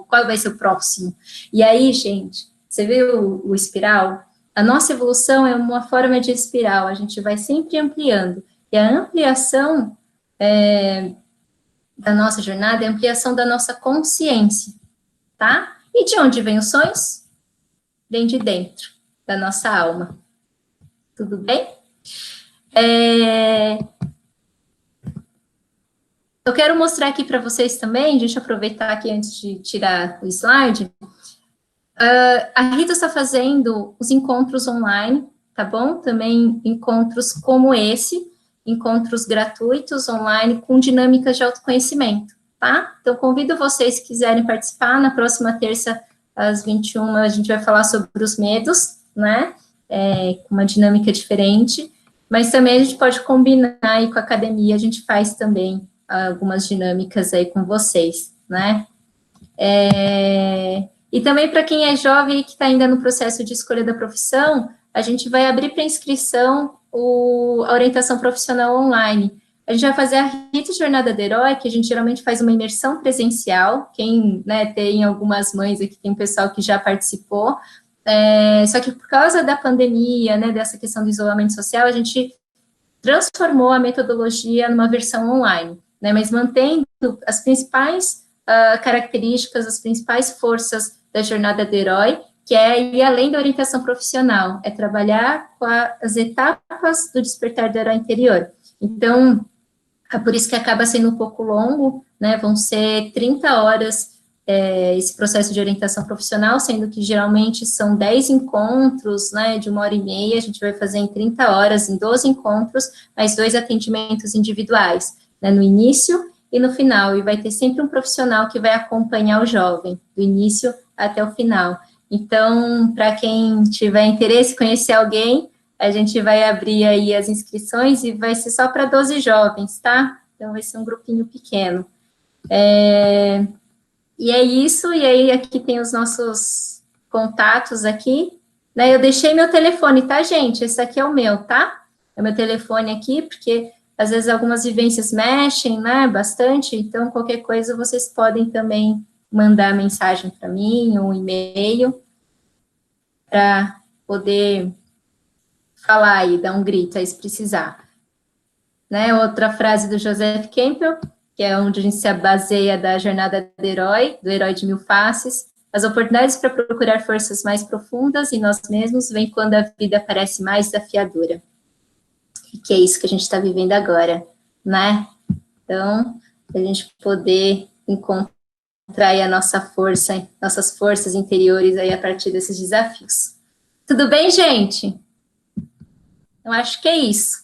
qual vai ser o próximo? E aí, gente, você viu o espiral? A nossa evolução é uma forma de espiral, a gente vai sempre ampliando, e a ampliação da nossa jornada é a ampliação da nossa consciência, tá? E de onde vem os sonhos? Vem de dentro, da nossa alma. Tudo bem? Eu quero mostrar aqui para vocês também, deixa eu aproveitar aqui antes de tirar o slide. A Rita está fazendo os encontros online, tá bom? Também encontros como esse, encontros gratuitos online com dinâmicas de autoconhecimento, tá? Então, convido vocês, se quiserem participar, na próxima terça, às 21h, a gente vai falar sobre os medos, né? com uma dinâmica diferente, mas também a gente pode combinar aí com a academia, a gente faz também algumas dinâmicas aí com vocês, né? E também para quem é jovem e que está ainda no processo de escolha da profissão, a gente vai abrir para inscrição a orientação profissional online. A gente vai fazer a RIT Jornada do Herói, que a gente geralmente faz uma imersão presencial. Quem, né, tem algumas mães aqui, tem pessoal que já participou. Só que por causa da pandemia, né, dessa questão do isolamento social, a gente transformou a metodologia numa versão online, né, mas mantendo as principais características, as principais forças da Jornada do Herói, que é ir além da orientação profissional, é trabalhar com as etapas do despertar do herói interior. Então, é por isso que acaba sendo um pouco longo, né, vão ser 30 horas esse processo de orientação profissional, sendo que geralmente são 10 encontros, né, de 1h30, a gente vai fazer em 30 horas, em 12 encontros, mais 2 atendimentos individuais, né, no início e no final, e vai ter sempre um profissional que vai acompanhar o jovem, do início até o final. Então, para quem tiver interesse em conhecer alguém, a gente vai abrir aí as inscrições e vai ser só para 12 jovens, tá? Então, vai ser um grupinho pequeno. E é isso, e aí aqui tem os nossos contatos aqui, né? Eu deixei meu telefone, tá, gente? Esse aqui é o meu, tá? É o meu telefone aqui, porque às vezes algumas vivências mexem, né, bastante, então qualquer coisa vocês podem também mandar mensagem para mim, ou um e-mail, para poder falar aí, dar um grito aí se precisar. Né, outra frase do Joseph Campbell, que é onde a gente se baseia da jornada do herói de mil faces. As oportunidades para procurar forças mais profundas em nós mesmos vêm quando a vida parece mais desafiadora. E que é isso que a gente está vivendo agora, né? Então, a gente poder encontrar aí a nossa força, nossas forças interiores aí a partir desses desafios. Tudo bem, gente? Eu acho que é isso.